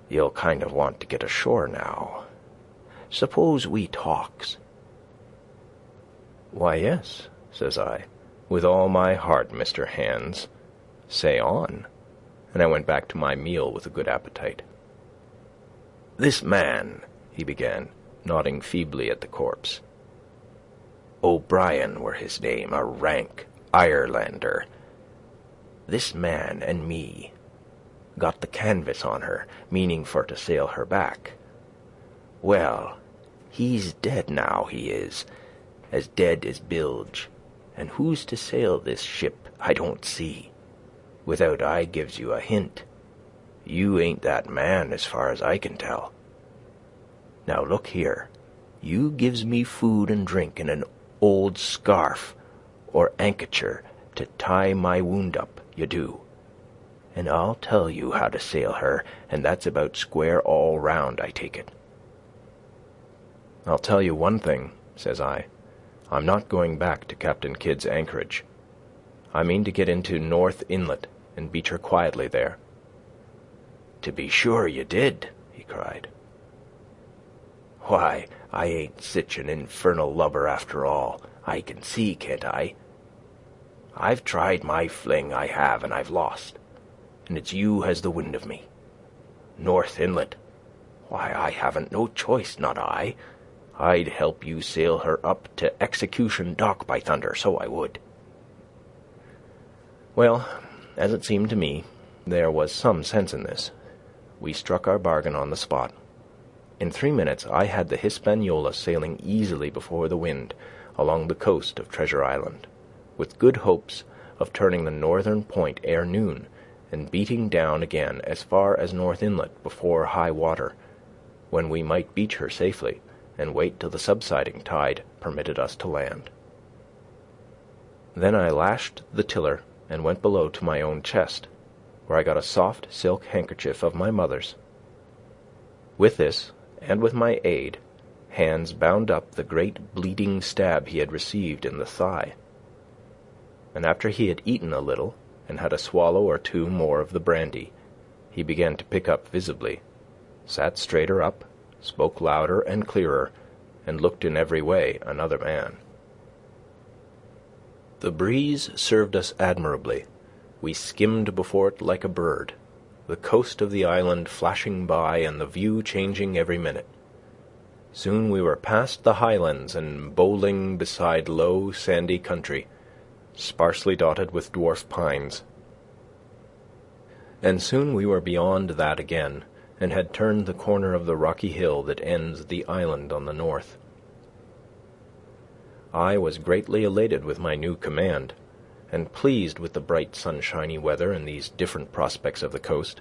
you'll kind of want to get ashore now. Suppose we talks?" "Why, yes," says I, "with all my heart, Mr. Hands. Say on." And I went back to my meal with a good appetite. "This man," he began, nodding feebly at the corpse. "O'Brien were his name, a rank Irelander. This man and me got the canvas on her, meaning for to sail her back. Well, he's dead now, he is, as dead as bilge, and who's to sail this ship I don't see, without I gives you a hint. You ain't that man as far as I can tell. Now look here, you gives me food and drink and an old scarf or handkercher to tie my wound up, you do, and I'll tell you how to sail her, and that's about square all round, I take it." "I'll tell you one thing," says I. "I'm not going back to Captain Kidd's Anchorage. I mean to get into North Inlet and beach her quietly there." "To be sure you did," he cried. "Why, I ain't sich an infernal lubber after all. I can see, can't I? I've tried my fling, I have, and I've lost, and it's you has the wind of me. North Inlet, why, I haven't no choice, not I. I'd help you sail her up to Execution Dock, by thunder, so I would." Well, as it seemed to me, there was some sense in this. We struck our bargain on the spot. In 3 minutes I had the Hispaniola sailing easily before the wind along the coast of Treasure Island, with good hopes of turning the northern point ere noon and beating down again as far as North Inlet before high water, when we might beach her safely and wait till the subsiding tide permitted us to land. Then I lashed the tiller and went below to my own chest, where I got a soft silk handkerchief of my mother's. With this, and with my aid, Hands bound up the great bleeding stab he had received in the thigh. And after he had eaten a little, and had a swallow or two more of the brandy, he began to pick up visibly, sat straighter up, spoke louder and clearer, and looked in every way another man. The breeze served us admirably. We skimmed before it like a bird, the coast of the island flashing by and the view changing every minute. Soon we were past the highlands and bowling beside low, sandy country, sparsely dotted with dwarf pines. And soon we were beyond that again, and had turned the corner of the rocky hill that ends the island on the north. I was greatly elated with my new command, and pleased with the bright sunshiny weather and these different prospects of the coast.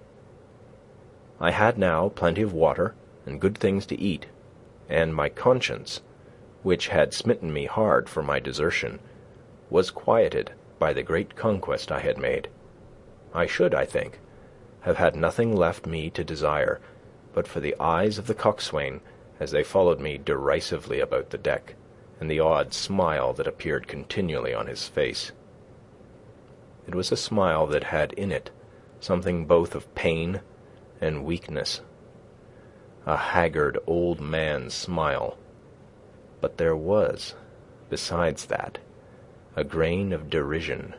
I had now plenty of water and good things to eat, and my conscience, which had smitten me hard for my desertion, was quieted by the great conquest I had made. I should, I think, have had nothing left me to desire but for the eyes of the coxswain as they followed me derisively about the deck, and the odd smile that appeared continually on his face. It was a smile that had in it something both of pain and weakness, a haggard old man's smile, but there was, besides that, a grain of derision,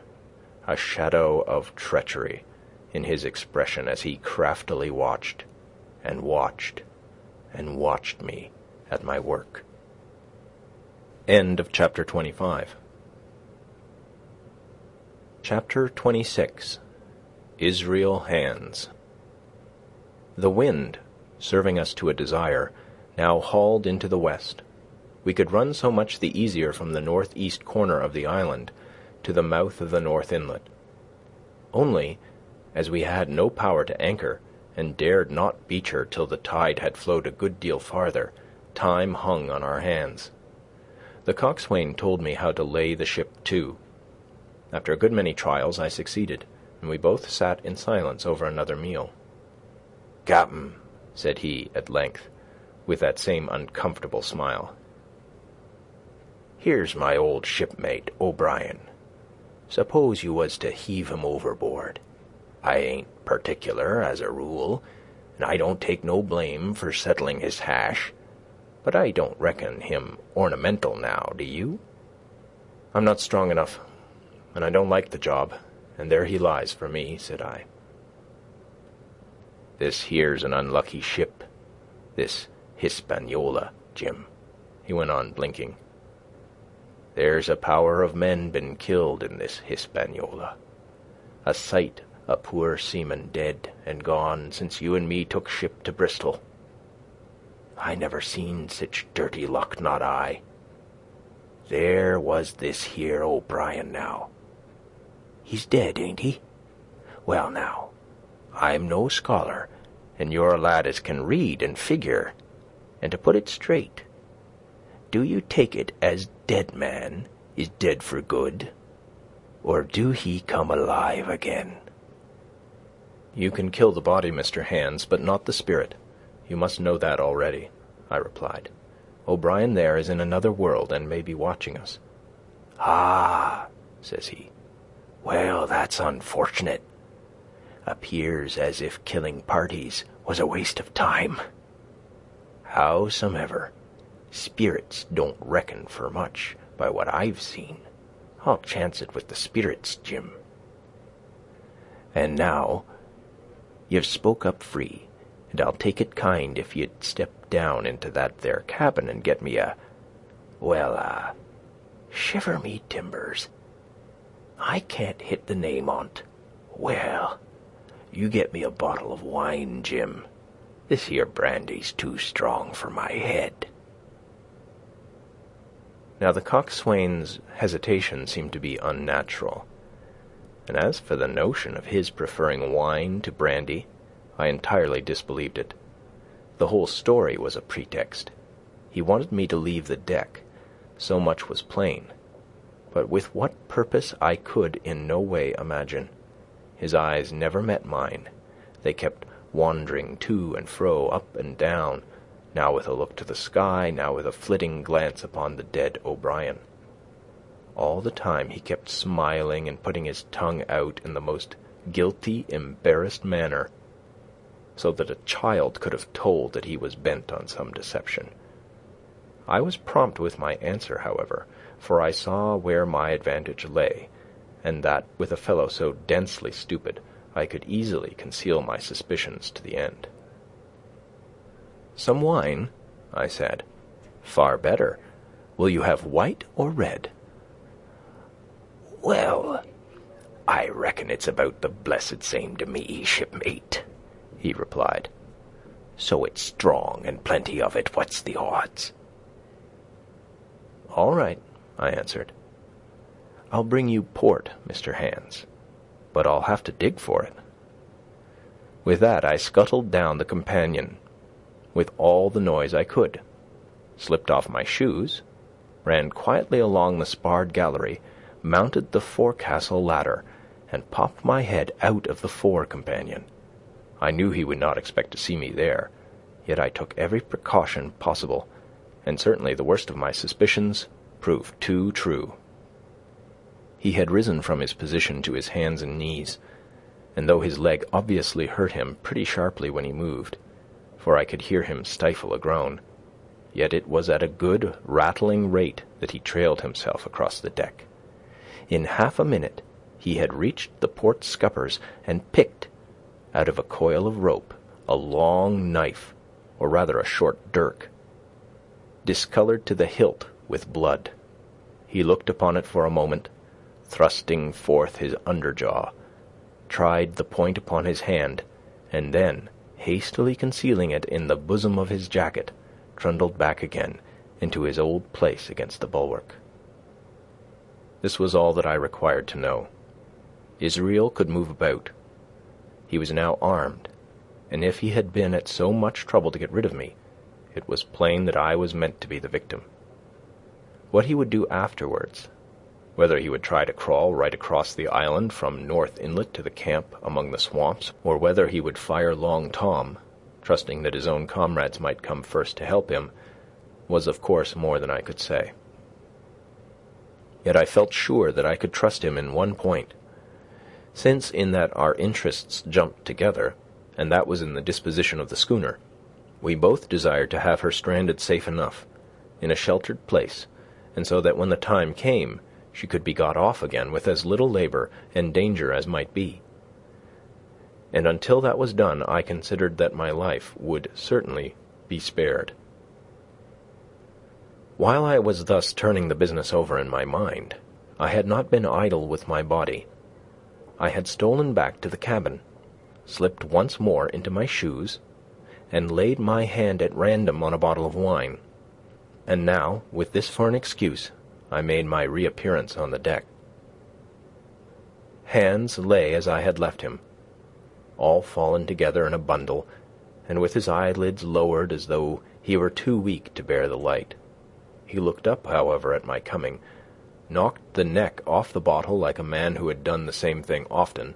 a shadow of treachery in his expression as he craftily watched and watched and watched me at my work. End of chapter 25. Chapter 26. Israel Hands. The wind, serving us to a desire, now hauled into the west. we could run so much the easier from the northeast corner of the island to the mouth of the North Inlet. Only, as we had no power to anchor, and dared not beach her till the tide had flowed a good deal farther, time hung on our hands. The coxswain told me how to lay the ship to. After a good many trials I succeeded, and we both sat in silence over another meal. "Cap'n," said he at length, with that same uncomfortable smile, "here's my old shipmate, O'Brien. Suppose you was to heave him overboard. I ain't particular, as a rule, and I don't take no blame for settling his hash, but I don't reckon him ornamental now, do you?" "I'm not strong enough, and I don't like the job, and there he lies for me," said I. "This here's an unlucky ship, this Hispaniola, Jim," he went on, blinking. "There's a power of men been killed in this Hispaniola. A sight o' poor seamen dead and gone since you and me took ship to Bristol. I never seen sich dirty luck, not I. There was this here O'Brien now. He's dead, ain't he? Well, now, I'm no scholar, and you're a lad as can read and figure, and to put it straight, do you take it as dead man is dead for good, or do he come alive again?" "You can kill the body, Mr. Hands, but not the spirit. You must know that already," I replied. "O'Brien there is in another world and may be watching us." "Ah," says he. "Well, that's unfortunate. Appears as if killing parties was a waste of time. Howsomever, spirits don't reckon for much by what I've seen. I'll chance it with the spirits, Jim. And now, you've spoke up free, and I'll take it kind if you'd step down into that there cabin and get me shiver me timbers, I can't hit the name on't. Well, you get me a bottle of wine, Jim. This here brandy's too strong for my head." Now the coxswain's hesitation seemed to be unnatural, and as for the notion of his preferring wine to brandy, I entirely disbelieved it. The whole story was a pretext. He wanted me to leave the deck, so much was plain, but with what purpose I could in no way imagine. His eyes never met mine. They kept wandering to and fro, up and down, now with a look to the sky, now with a flitting glance upon the dead O'Brien. All the time he kept smiling and putting his tongue out in the most guilty, embarrassed manner, so that a child could have told that he was bent on some deception. I was prompt with my answer, however, for I saw where my advantage lay, and that, with a fellow so densely stupid, I could easily conceal my suspicions to the end. "Some wine?" I said. "Far better. Will you have white or red?" "Well, I reckon it's about the blessed same to me, shipmate," he replied. "So it's strong and plenty of it. What's the odds?" "All right," I answered. "I'll bring you port, Mr. Hands, but I'll have to dig for it." With that I scuttled down the companion with all the noise I could, slipped off my shoes, ran quietly along the sparred gallery, mounted the forecastle ladder, and popped my head out of the fore companion. I knew he would not expect to see me there, yet I took every precaution possible, and certainly the worst of my suspicions proved too true. He had risen from his position to his hands and knees, and though his leg obviously hurt him pretty sharply when he moved, for I could hear him stifle a groan, yet it was at a good rattling rate that he trailed himself across the deck. In half a minute he had reached the port scuppers and picked, out of a coil of rope, a long knife, or rather a short dirk, discolored to the hilt with blood. He looked upon it for a moment, thrusting forth his underjaw, tried the point upon his hand, and then, hastily concealing it in the bosom of his jacket, trundled back again, into his old place against the bulwark. This was all that I required to know. Israel could move about. He was now armed, and if he had been at so much trouble to get rid of me, it was plain that I was meant to be the victim. What he would do afterwards, whether he would try to crawl right across the island from North Inlet to the camp among the swamps, or whether he would fire Long Tom, trusting that his own comrades might come first to help him, was of course more than I could say. Yet I felt sure that I could trust him in one point, since in that our interests jumped together, and that was in the disposition of the schooner. We both desired to have her stranded safe enough, in a sheltered place, and so that when the time came, she could be got off again with as little labor and danger as might be. And until that was done, I considered that my life would certainly be spared. While I was thus turning the business over in my mind, I had not been idle with my body. I had stolen back to the cabin, slipped once more into my shoes, and laid my hand at random on a bottle of wine. And now, with this for an excuse, I made my reappearance on the deck. Hans lay as I had left him, all fallen together in a bundle, and with his eyelids lowered as though he were too weak to bear the light. He looked up, however, at my coming, knocked the neck off the bottle like a man who had done the same thing often,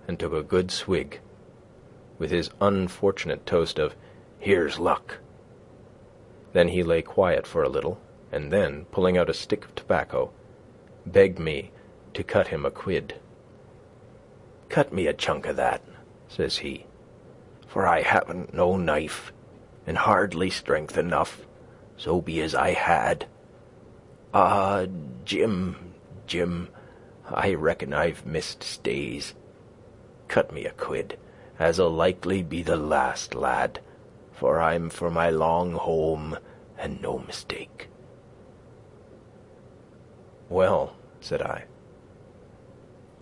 and took a good swig, with his unfortunate toast of "Here's luck." Then he lay quiet for a little, and then, pulling out a stick of tobacco, begged me to cut him a quid. "Cut me a chunk of that," says he, "for I haven't no knife, and hardly strength enough, so be as I had. Ah, Jim, I reckon I've missed stays. Cut me a quid, as'll likely be the last, lad, for I'm for my long home, and no mistake." "Well," said I,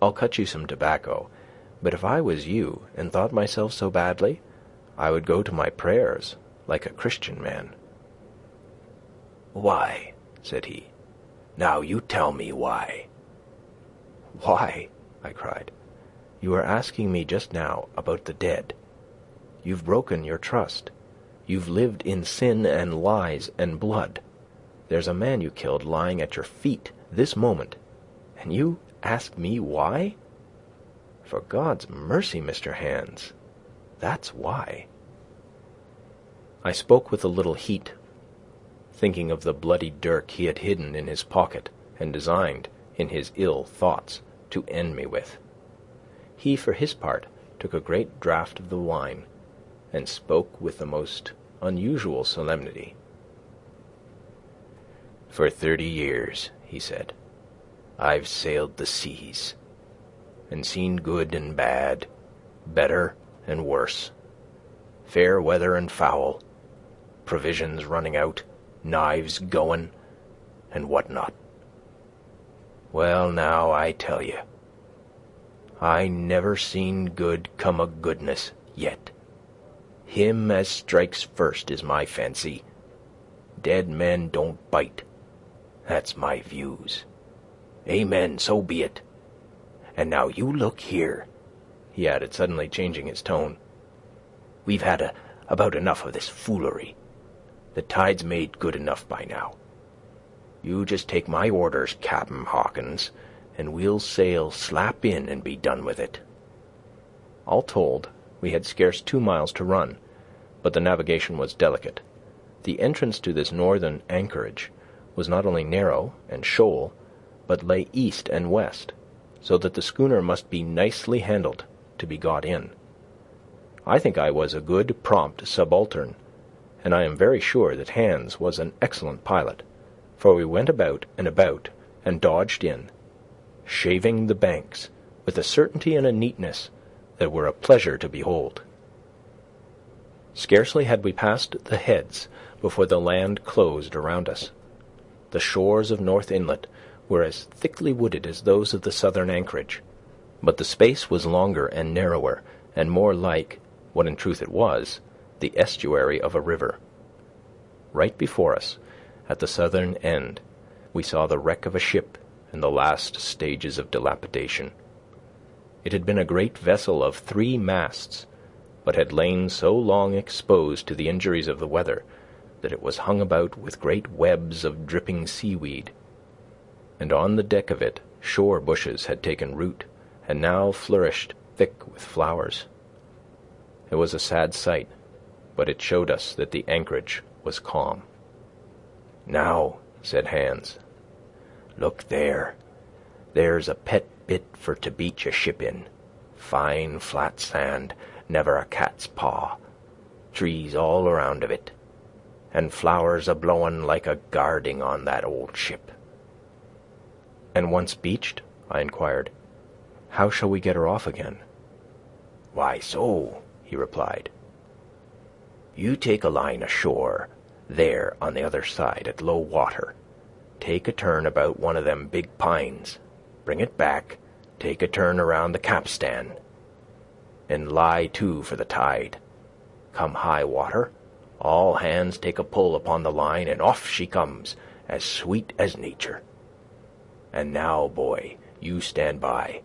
"I'll cut you some tobacco, but if I was you, and thought myself so badly, I would go to my prayers, like a Christian man." "Why?" said he. "Now you tell me why." "Why?" I cried. "You were asking me just now about the dead. You've broken your trust. You've lived in sin and lies and blood. There's a man you killed lying at your feet this moment, and you ask me why? For God's mercy, Mr. Hans, that's why." I spoke with a little heat, thinking of the bloody dirk he had hidden in his pocket and designed, in his ill thoughts, to end me with. He, for his part, took a great draught of the wine, and spoke with the most unusual solemnity. "For 30 years," he said, "I've sailed the seas, and seen good and bad, better and worse, fair weather and foul, provisions running out, knives going, and what not. Well, now, I tell you, I never seen good come o' goodness yet. Him as strikes first is my fancy. Dead men don't bite. That's my views. Amen, so be it. And now you look here," he added, suddenly changing his tone. "We've had about enough of this foolery. The tide's made good enough by now. You just take my orders, Cap'n Hawkins, and we'll sail slap in and be done with it." All told, we had scarce 2 miles to run, but the navigation was delicate. The entrance to this northern anchorage was not only narrow and shoal, but lay east and west, so that the schooner must be nicely handled to be got in. I think I was a good, prompt subaltern, and I am very sure that Hans was an excellent pilot, for we went about and dodged in, shaving the banks with a certainty and a neatness that were a pleasure to behold. Scarcely had we passed the heads before the land closed around us. The shores of North Inlet were as thickly wooded as those of the southern Anchorage, but the space was longer and narrower, and more like, what in truth it was, the estuary of a river. Right before us, At the southern end, we saw the wreck of a ship in the last stages of dilapidation. It had been a great vessel of 3 masts, but had lain so long exposed to the injuries of the weather that it was hung about with great webs of dripping seaweed, and on the deck of it shore bushes had taken root and now flourished thick with flowers. It was a sad sight, but it showed us that the anchorage was calm. "Now," said Hans, "look there. There's a pet bit for to beach a ship in. Fine flat sand, never a cat's paw. Trees all around of it, and flowers a-blowin' like a guarding on that old ship." "And once beached," I inquired, "how shall we get her off again?" "Why so," he replied. "You take a line ashore, there on the other side at low water. Take a turn about one of them big pines. Bring it back, take a turn around the capstan, and lie to for the tide. Come high water, all hands take a pull upon the line, and off she comes, as sweet as nature. And now, boy, you stand by.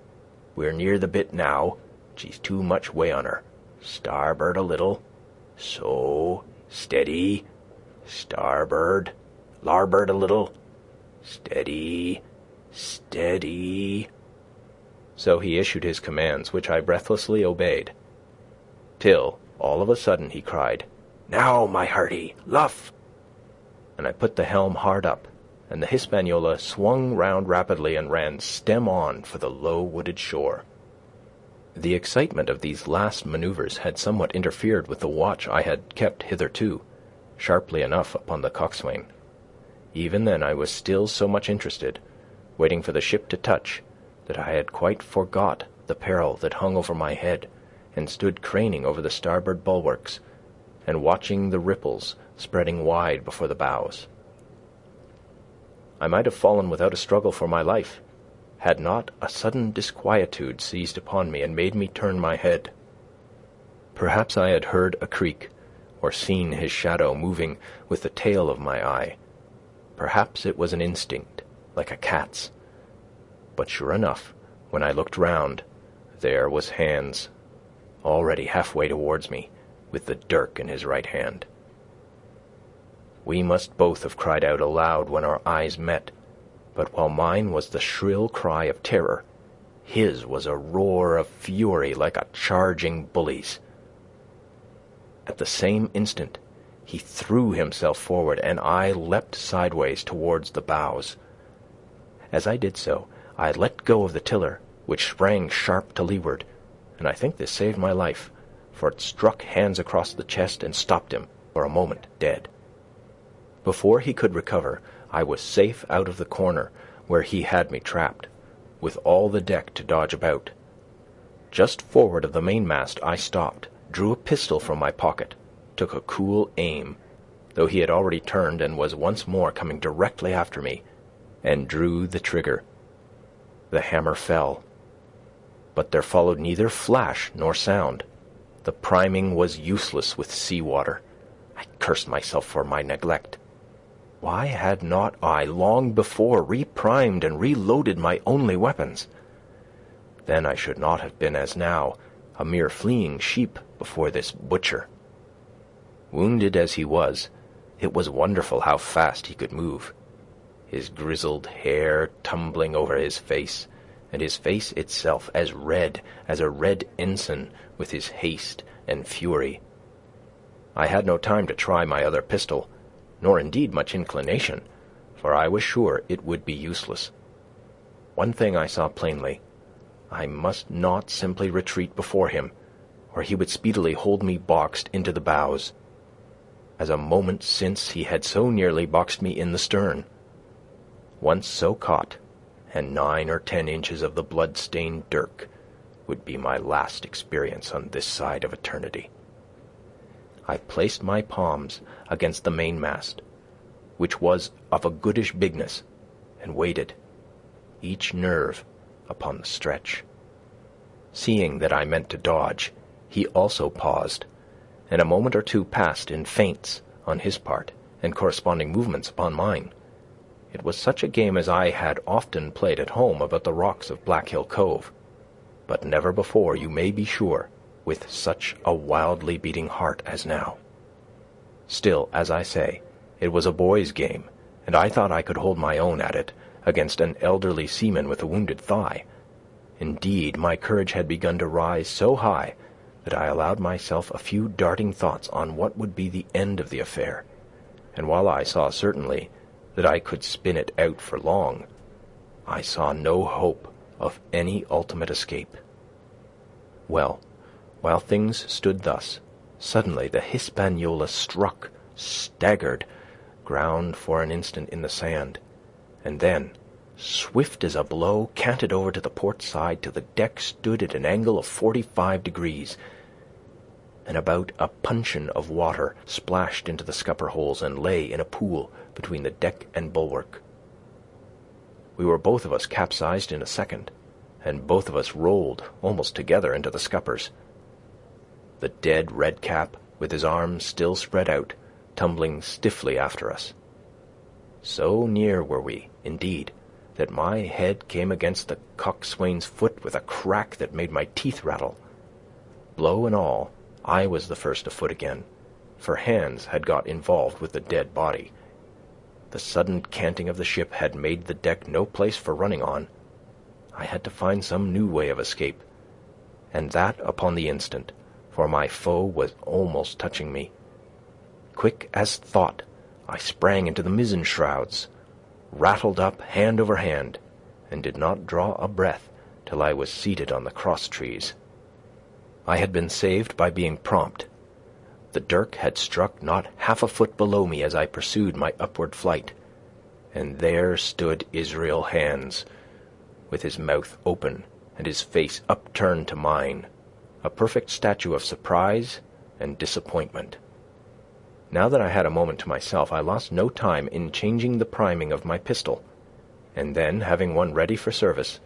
We're near the bit now. She's too much way on her. Starboard a little. So, steady. Starboard. Larboard a little. Steady. Steady." So he issued his commands, which I breathlessly obeyed, till, all of a sudden, he cried, "Now, my hearty, luff!" And I put the helm hard up, and the Hispaniola swung round rapidly and ran stem on for the low wooded shore. The excitement of these last manoeuvres had somewhat interfered with the watch I had kept hitherto, sharply enough upon the coxswain. Even then I was still so much interested, waiting for the ship to touch, that I had quite forgot the peril that hung over my head, and stood craning over the starboard bulwarks, and watching the ripples spreading wide before the bows. I might have fallen without a struggle for my life, had not a sudden disquietude seized upon me and made me turn my head. Perhaps I had heard a creak, or seen his shadow moving with the tail of my eye. Perhaps it was an instinct, like a cat's. But sure enough, when I looked round, there was Hans, already halfway towards me, with the dirk in his right hand. We must both have cried out aloud when our eyes met, but while mine was the shrill cry of terror, his was a roar of fury like a charging bully's. At the same instant, he threw himself forward, and I leapt sideways towards the bows. As I did so, I let go of the tiller, which sprang sharp to leeward, and I think this saved my life, for it struck Hans across the chest and stopped him, for a moment, dead. Before he could recover, I was safe out of the corner where he had me trapped, with all the deck to dodge about. Just forward of the mainmast I stopped, drew a pistol from my pocket, took a cool aim, though he had already turned and was once more coming directly after me, and drew the trigger. The hammer fell, but there followed neither flash nor sound. The priming was useless with sea-water. I cursed myself for my neglect. Why had not I long before reprimed and reloaded my only weapons? Then I should not have been, as now, a mere fleeing sheep before this butcher. Wounded as he was, it was wonderful how fast he could move, his grizzled hair tumbling over his face, and his face itself as red as a red ensign with his haste and fury. I had no time to try my other pistol, nor indeed much inclination, for I was sure it would be useless. One thing I saw plainly: I must not simply retreat before him, or he would speedily hold me boxed into the bows, as a moment since he had so nearly boxed me in the stern. Once so caught, and 9 or 10 inches of the blood-stained dirk would be my last experience on this side of eternity. I placed my palms against the mainmast, which was of a goodish bigness, and waited, each nerve upon the stretch. Seeing that I meant to dodge, he also paused, and a moment or two passed in feints on his part and corresponding movements upon mine. It was such a game as I had often played at home about the rocks of Black Hill Cove, but never before, you may be sure, with such a wildly beating heart as now. Still, as I say, it was a boy's game, and I thought I could hold my own at it against an elderly seaman with a wounded thigh. Indeed, my courage had begun to rise so high that I allowed myself a few darting thoughts on what would be the end of the affair, and while I saw certainly that I could spin it out for long, I saw no hope of any ultimate escape. Well, while things stood thus, suddenly the Hispaniola struck, staggered, ground for an instant in the sand, and then, swift as a blow, canted over to the port side till the deck stood at an angle of 45 degrees, and about a puncheon of water splashed into the scupper holes and lay in a pool between the deck and bulwark. We were both of us capsized in a second, and both of us rolled almost together into the scuppers. The dead Redcap, with his arms still spread out, tumbling stiffly after us. So near were we, indeed, that my head came against the coxswain's foot with a crack that made my teeth rattle. Blow and all, I was the first afoot again, for hands had got involved with the dead body. The sudden canting of the ship had made the deck no place for running on. I had to find some new way of escape, and that upon the instant, for my foe was almost touching me. Quick as thought, I sprang into the mizzen shrouds, rattled up hand over hand, and did not draw a breath till I was seated on the cross trees. I had been saved by being prompt. The dirk had struck not half a foot below me as I pursued my upward flight, and there stood Israel Hands, with his mouth open and his face upturned to mine, a perfect statue of surprise and disappointment. Now that I had a moment to myself, I lost no time in changing the priming of my pistol, and then, having one ready for service,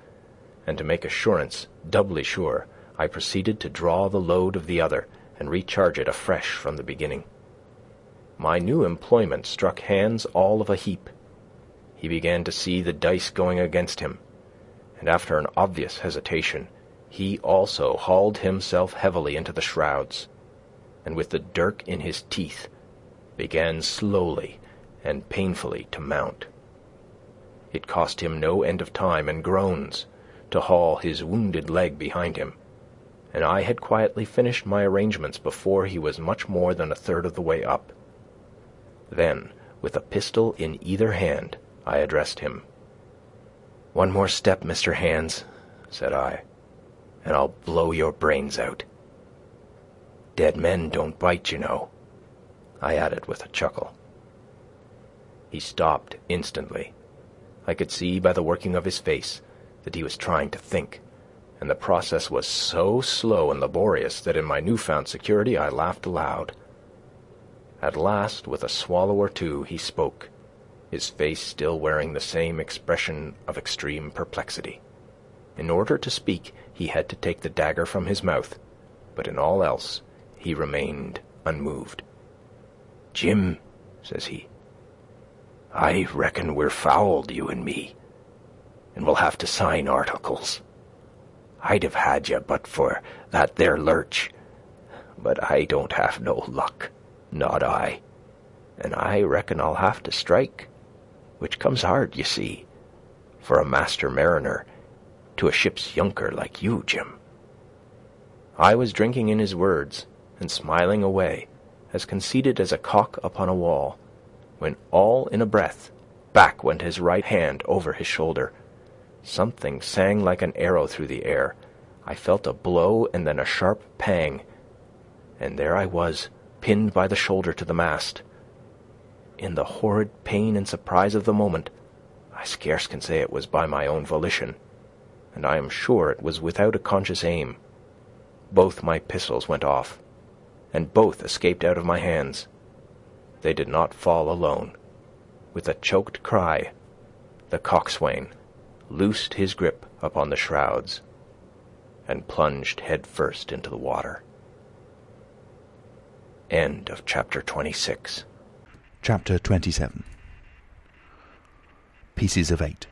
and to make assurance doubly sure, I proceeded to draw the load of the other and recharge it afresh from the beginning. My new employment struck Hands all of a heap. He began to see the dice going against him, and after an obvious hesitation, he also hauled himself heavily into the shrouds, and with the dirk in his teeth, began slowly and painfully to mount. It cost him no end of time and groans to haul his wounded leg behind him, and I had quietly finished my arrangements before he was much more than a third of the way up. Then, with a pistol in either hand, I addressed him. "One more step, Mr. Hands," said I, "and I'll blow your brains out. Dead men don't bite, you know," I added with a chuckle. He stopped instantly. I could see by the working of his face that he was trying to think, and the process was so slow and laborious that in my newfound security I laughed aloud. At last, with a swallow or two, he spoke, his face still wearing the same expression of extreme perplexity. In order to speak, he had to take the dagger from his mouth, but in all else he remained unmoved. "Jim," says he, "I reckon we're fouled, you and me, and we'll have to sign articles. I'd have had you but for that there lurch, but I don't have no luck, not I, and I reckon I'll have to strike, which comes hard, you see, for a master mariner to a ship's younker like you, Jim." I was drinking in his words and smiling away, as conceited as a cock upon a wall, when all in a breath, back went his right hand over his shoulder. Something sang like an arrow through the air. I felt a blow and then a sharp pang, and there I was, pinned by the shoulder to the mast. In the horrid pain and surprise of the moment, I scarce can say it was by my own volition, and I am sure it was without a conscious aim. Both my pistols went off, and both escaped out of my hands. They did not fall alone. With a choked cry, the coxswain loosed his grip upon the shrouds and plunged head first into the water. End of chapter 26. Chapter 27. Pieces of 8.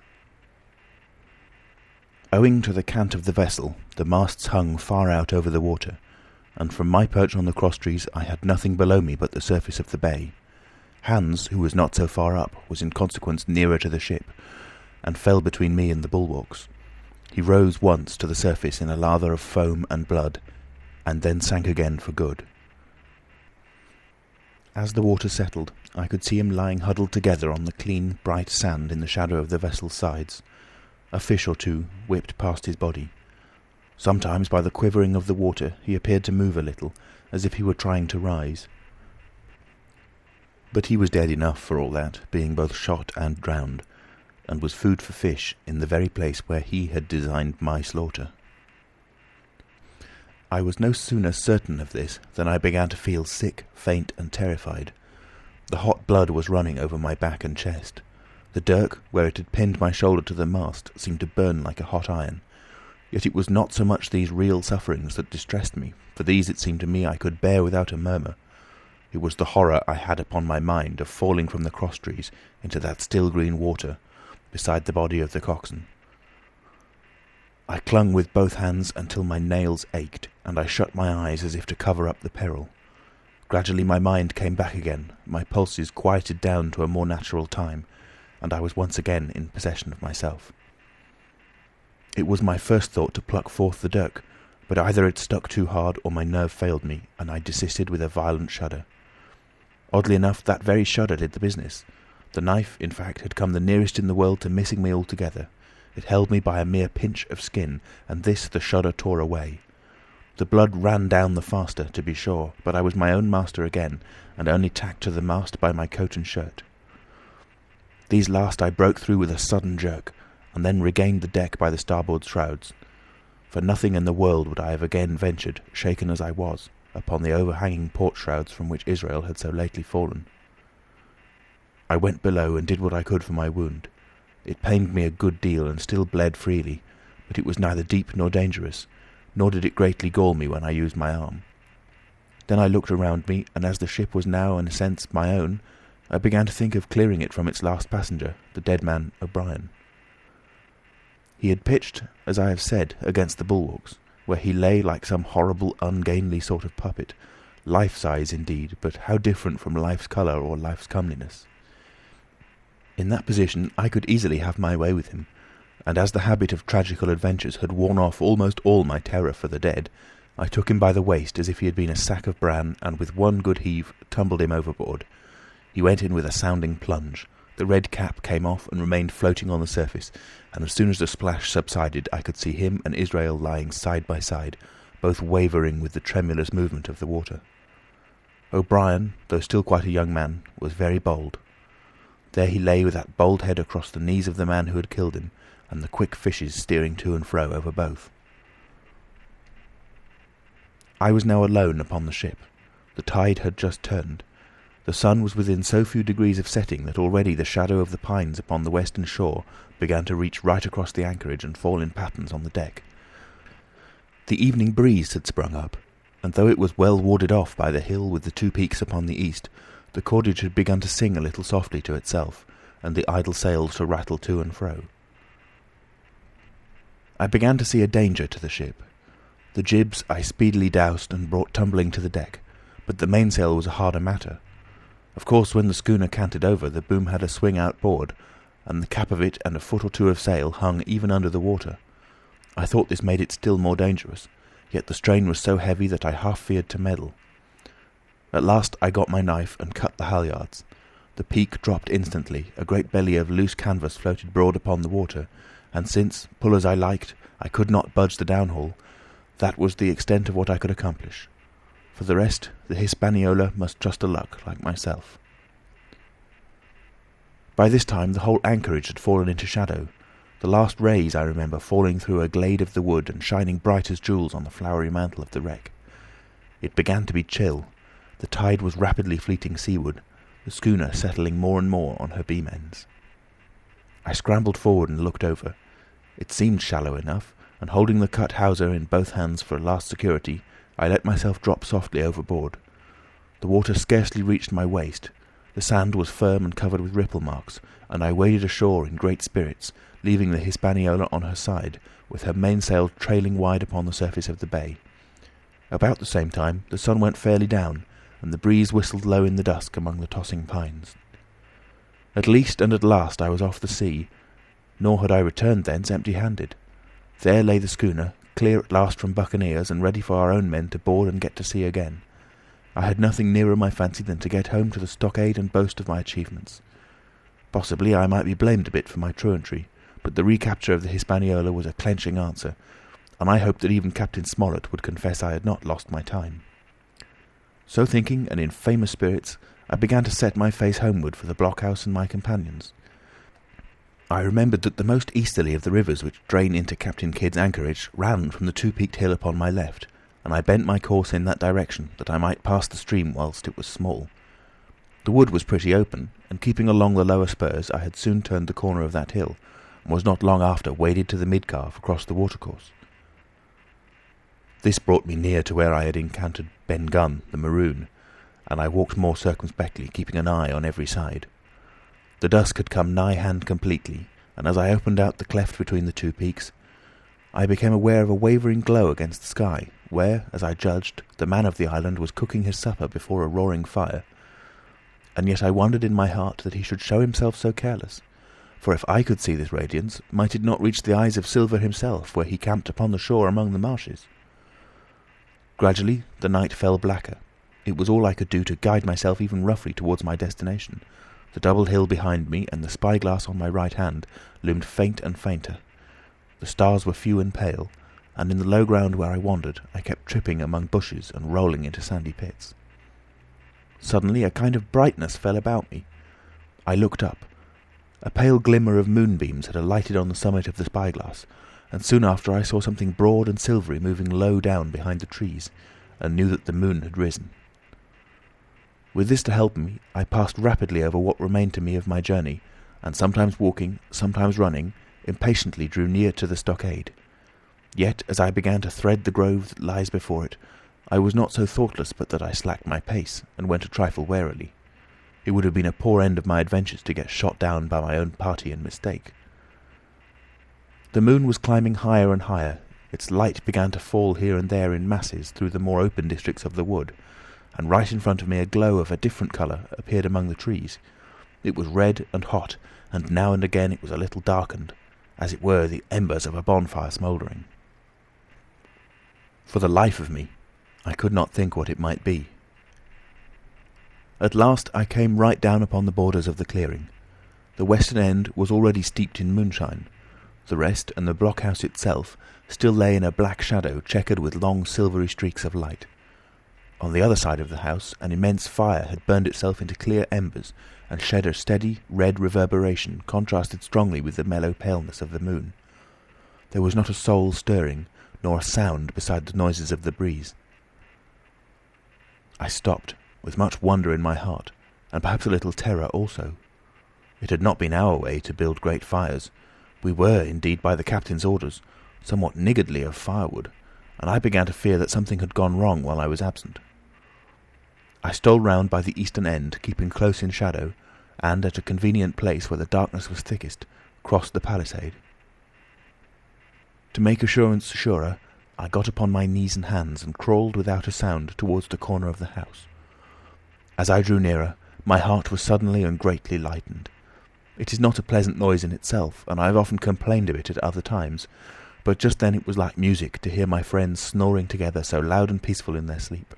Owing to the cant of the vessel, the masts hung far out over the water, and from my perch on the crosstrees I had nothing below me but the surface of the bay. Hans, who was not so far up, was in consequence nearer to the ship, and fell between me and the bulwarks. He rose once to the surface in a lather of foam and blood, and then sank again for good. As the water settled, I could see him lying huddled together on the clean, bright sand in the shadow of the vessel's sides. A fish or two whipped past his body. Sometimes, by the quivering of the water, he appeared to move a little, as if he were trying to rise. But he was dead enough for all that, being both shot and drowned, and was food for fish in the very place where he had designed my slaughter. I was no sooner certain of this than I began to feel sick, faint, and terrified. The hot blood was running over my back and chest. The dirk, where it had pinned my shoulder to the mast, seemed to burn like a hot iron. Yet it was not so much these real sufferings that distressed me, for these it seemed to me I could bear without a murmur. It was the horror I had upon my mind of falling from the crosstrees into that still green water, beside the body of the coxswain. I clung with both hands until my nails ached, and I shut my eyes as if to cover up the peril. Gradually my mind came back again, my pulses quieted down to a more natural time, and I was once again in possession of myself. It was my first thought to pluck forth the dirk, but either it stuck too hard or my nerve failed me, and I desisted with a violent shudder. Oddly enough, that very shudder did the business. The knife, in fact, had come the nearest in the world to missing me altogether. It held me by a mere pinch of skin, and this the shudder tore away. The blood ran down the faster, to be sure, but I was my own master again, and only tacked to the mast by my coat and shirt. These last I broke through with a sudden jerk, and then regained the deck by the starboard shrouds. For nothing in the world would I have again ventured, shaken as I was, upon the overhanging port shrouds from which Israel had so lately fallen. I went below and did what I could for my wound. It pained me a good deal and still bled freely, but it was neither deep nor dangerous, nor did it greatly gall me when I used my arm. Then I looked around me, and as the ship was now in a sense my own, I began to think of clearing it from its last passenger, the dead man O'Brien. He had pitched, as I have said, against the bulwarks, where he lay like some horrible, ungainly sort of puppet, life-size indeed, but how different from life's colour or life's comeliness. In that position I could easily have my way with him, and as the habit of tragical adventures had worn off almost all my terror for the dead, I took him by the waist as if he had been a sack of bran, and with one good heave tumbled him overboard. He went in with a sounding plunge. The red cap came off and remained floating on the surface, and as soon as the splash subsided I could see him and Israel lying side by side, both wavering with the tremulous movement of the water. O'Brien, though still quite a young man, was very bold. There he lay with that bold head across the knees of the man who had killed him, and the quick fishes steering to and fro over both. I was now alone upon the ship. The tide had just turned. The sun was within so few degrees of setting that already the shadow of the pines upon the western shore began to reach right across the anchorage and fall in patterns on the deck. The evening breeze had sprung up, and though it was well warded off by the hill with the two peaks upon the east, the cordage had begun to sing a little softly to itself, and the idle sails to rattle to and fro. I began to see a danger to the ship. The jibs I speedily doused and brought tumbling to the deck, but the mainsail was a harder matter. Of course, when the schooner canted over, the boom had a swing outboard, and the cap of it and a foot or two of sail hung even under the water. I thought this made it still more dangerous, yet the strain was so heavy that I half feared to meddle. At last I got my knife and cut the halyards. The peak dropped instantly, a great belly of loose canvas floated broad upon the water, and since, pull as I liked, I could not budge the downhaul, that was the extent of what I could accomplish. For the rest, the Hispaniola must trust to luck, like myself. By this time the whole anchorage had fallen into shadow. The last rays, I remember, falling through a glade of the wood and shining bright as jewels on the flowery mantle of the wreck. It began to be chill. The tide was rapidly fleeting seaward, the schooner settling more and more on her beam ends. I scrambled forward and looked over. It seemed shallow enough, and holding the cut hawser in both hands for last security, I let myself drop softly overboard. The water scarcely reached my waist. The sand was firm and covered with ripple marks, and I waded ashore in great spirits, leaving the Hispaniola on her side, with her mainsail trailing wide upon the surface of the bay. About the same time the sun went fairly down, and the breeze whistled low in the dusk among the tossing pines. At least and at last I was off the sea, nor had I returned thence empty-handed. There lay the schooner, clear at last from buccaneers, and ready for our own men to board and get to sea again. I had nothing nearer my fancy than to get home to the stockade and boast of my achievements. Possibly I might be blamed a bit for my truantry, but the recapture of the Hispaniola was a clenching answer, and I hoped that even Captain Smollett would confess I had not lost my time. So thinking, and in famous spirits, I began to set my face homeward for the blockhouse and my companions. I remembered that the most easterly of the rivers which drain into Captain Kidd's Anchorage ran from the two-peaked hill upon my left, and I bent my course in that direction, that I might pass the stream whilst it was small. The wood was pretty open, and keeping along the lower spurs, I had soon turned the corner of that hill, and was not long after waded to the mid-calf across the watercourse. This brought me near to where I had encountered Ben Gunn, the Maroon, and I walked more circumspectly, keeping an eye on every side. The dusk had come nigh hand completely, and as I opened out the cleft between the two peaks, I became aware of a wavering glow against the sky, where, as I judged, the man of the island was cooking his supper before a roaring fire. And yet I wondered in my heart that he should show himself so careless, for if I could see this radiance, might it not reach the eyes of Silver himself, where he camped upon the shore among the marshes? Gradually the night fell blacker. It was all I could do to guide myself even roughly towards my destination. The double hill behind me and the spyglass on my right hand loomed faint and fainter. The stars were few and pale, and in the low ground where I wandered I kept tripping among bushes and rolling into sandy pits. Suddenly a kind of brightness fell about me. I looked up. A pale glimmer of moonbeams had alighted on the summit of the spyglass, and soon after I saw something broad and silvery moving low down behind the trees, and knew that the moon had risen. With this to help me, I passed rapidly over what remained to me of my journey, and sometimes walking, sometimes running, impatiently drew near to the stockade. Yet, as I began to thread the grove that lies before it, I was not so thoughtless but that I slacked my pace, and went a trifle warily. It would have been a poor end of my adventures to get shot down by my own party in mistake. The moon was climbing higher and higher. Its light began to fall here and there in masses through the more open districts of the wood, and right in front of me a glow of a different colour appeared among the trees. It was red and hot, and now and again it was a little darkened, as it were the embers of a bonfire smouldering. For the life of me, I could not think what it might be. At last I came right down upon the borders of the clearing. The western end was already steeped in moonshine. The rest, and the blockhouse itself, still lay in a black shadow checkered with long silvery streaks of light. On the other side of the house an immense fire had burned itself into clear embers, and shed a steady red reverberation contrasted strongly with the mellow paleness of the moon. There was not a soul stirring, nor a sound beside the noises of the breeze. I stopped, with much wonder in my heart, and perhaps a little terror also. It had not been our way to build great fires. We were, indeed, by the captain's orders, somewhat niggardly of firewood, and I began to fear that something had gone wrong while I was absent. I stole round by the eastern end, keeping close in shadow, and, at a convenient place where the darkness was thickest, crossed the palisade. To make assurance surer, I got upon my knees and hands and crawled without a sound towards the corner of the house. As I drew nearer, my heart was suddenly and greatly lightened. It is not a pleasant noise in itself, and I have often complained of it at other times, but just then it was like music to hear my friends snoring together so loud and peaceful in their sleep.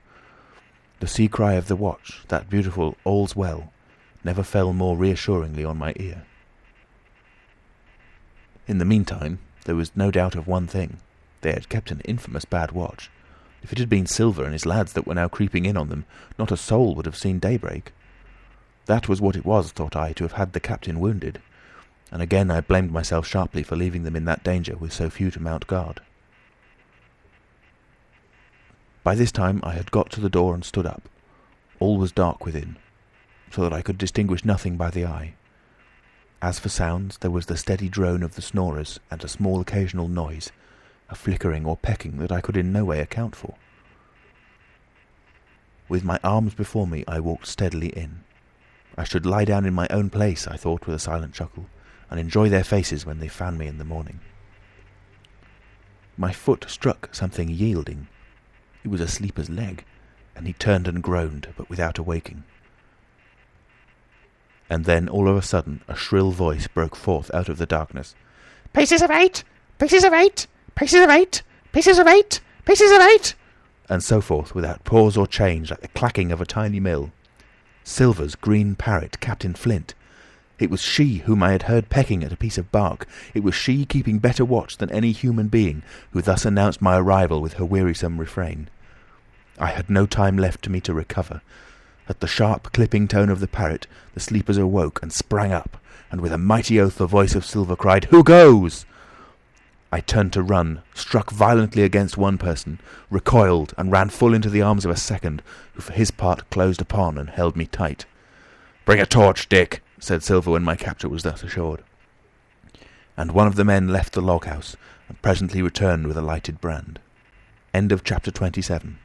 The sea cry of the watch, that beautiful "All's well," never fell more reassuringly on my ear. In the meantime, there was no doubt of one thing. They had kept an infamous bad watch. If it had been Silver and his lads that were now creeping in on them, not a soul would have seen daybreak. That was what it was, thought I, to have had the captain wounded, and again I blamed myself sharply for leaving them in that danger with so few to mount guard. By this time I had got to the door and stood up. All was dark within, so that I could distinguish nothing by the eye. As for sounds, there was the steady drone of the snorers, and a small occasional noise, a flickering or pecking that I could in no way account for. With my arms before me I walked steadily in. I should lie down in my own place, I thought with a silent chuckle, and enjoy their faces when they found me in the morning. My foot struck something yielding. It was a sleeper's leg, and he turned and groaned, but without awaking. And then, all of a sudden, a shrill voice broke forth out of the darkness. "Pieces of 8! Pieces of 8! Pieces of 8! Pieces of 8! Pieces of 8!" And so forth, without pause or change, like the clacking of a tiny mill. Silver's green parrot, Captain Flint. It was she whom I had heard pecking at a piece of bark. It was she keeping better watch than any human being, who thus announced my arrival with her wearisome refrain. I had no time left to me to recover. At the sharp, clipping tone of the parrot, the sleepers awoke and sprang up, and with a mighty oath the voice of Silver cried, "Who goes?" I turned to run, struck violently against one person, recoiled, and ran full into the arms of a second, who for his part closed upon and held me tight. "Bring a torch, Dick," said Silver when my capture was thus assured. And one of the men left the log-house, and presently returned with a lighted brand. End of chapter 27.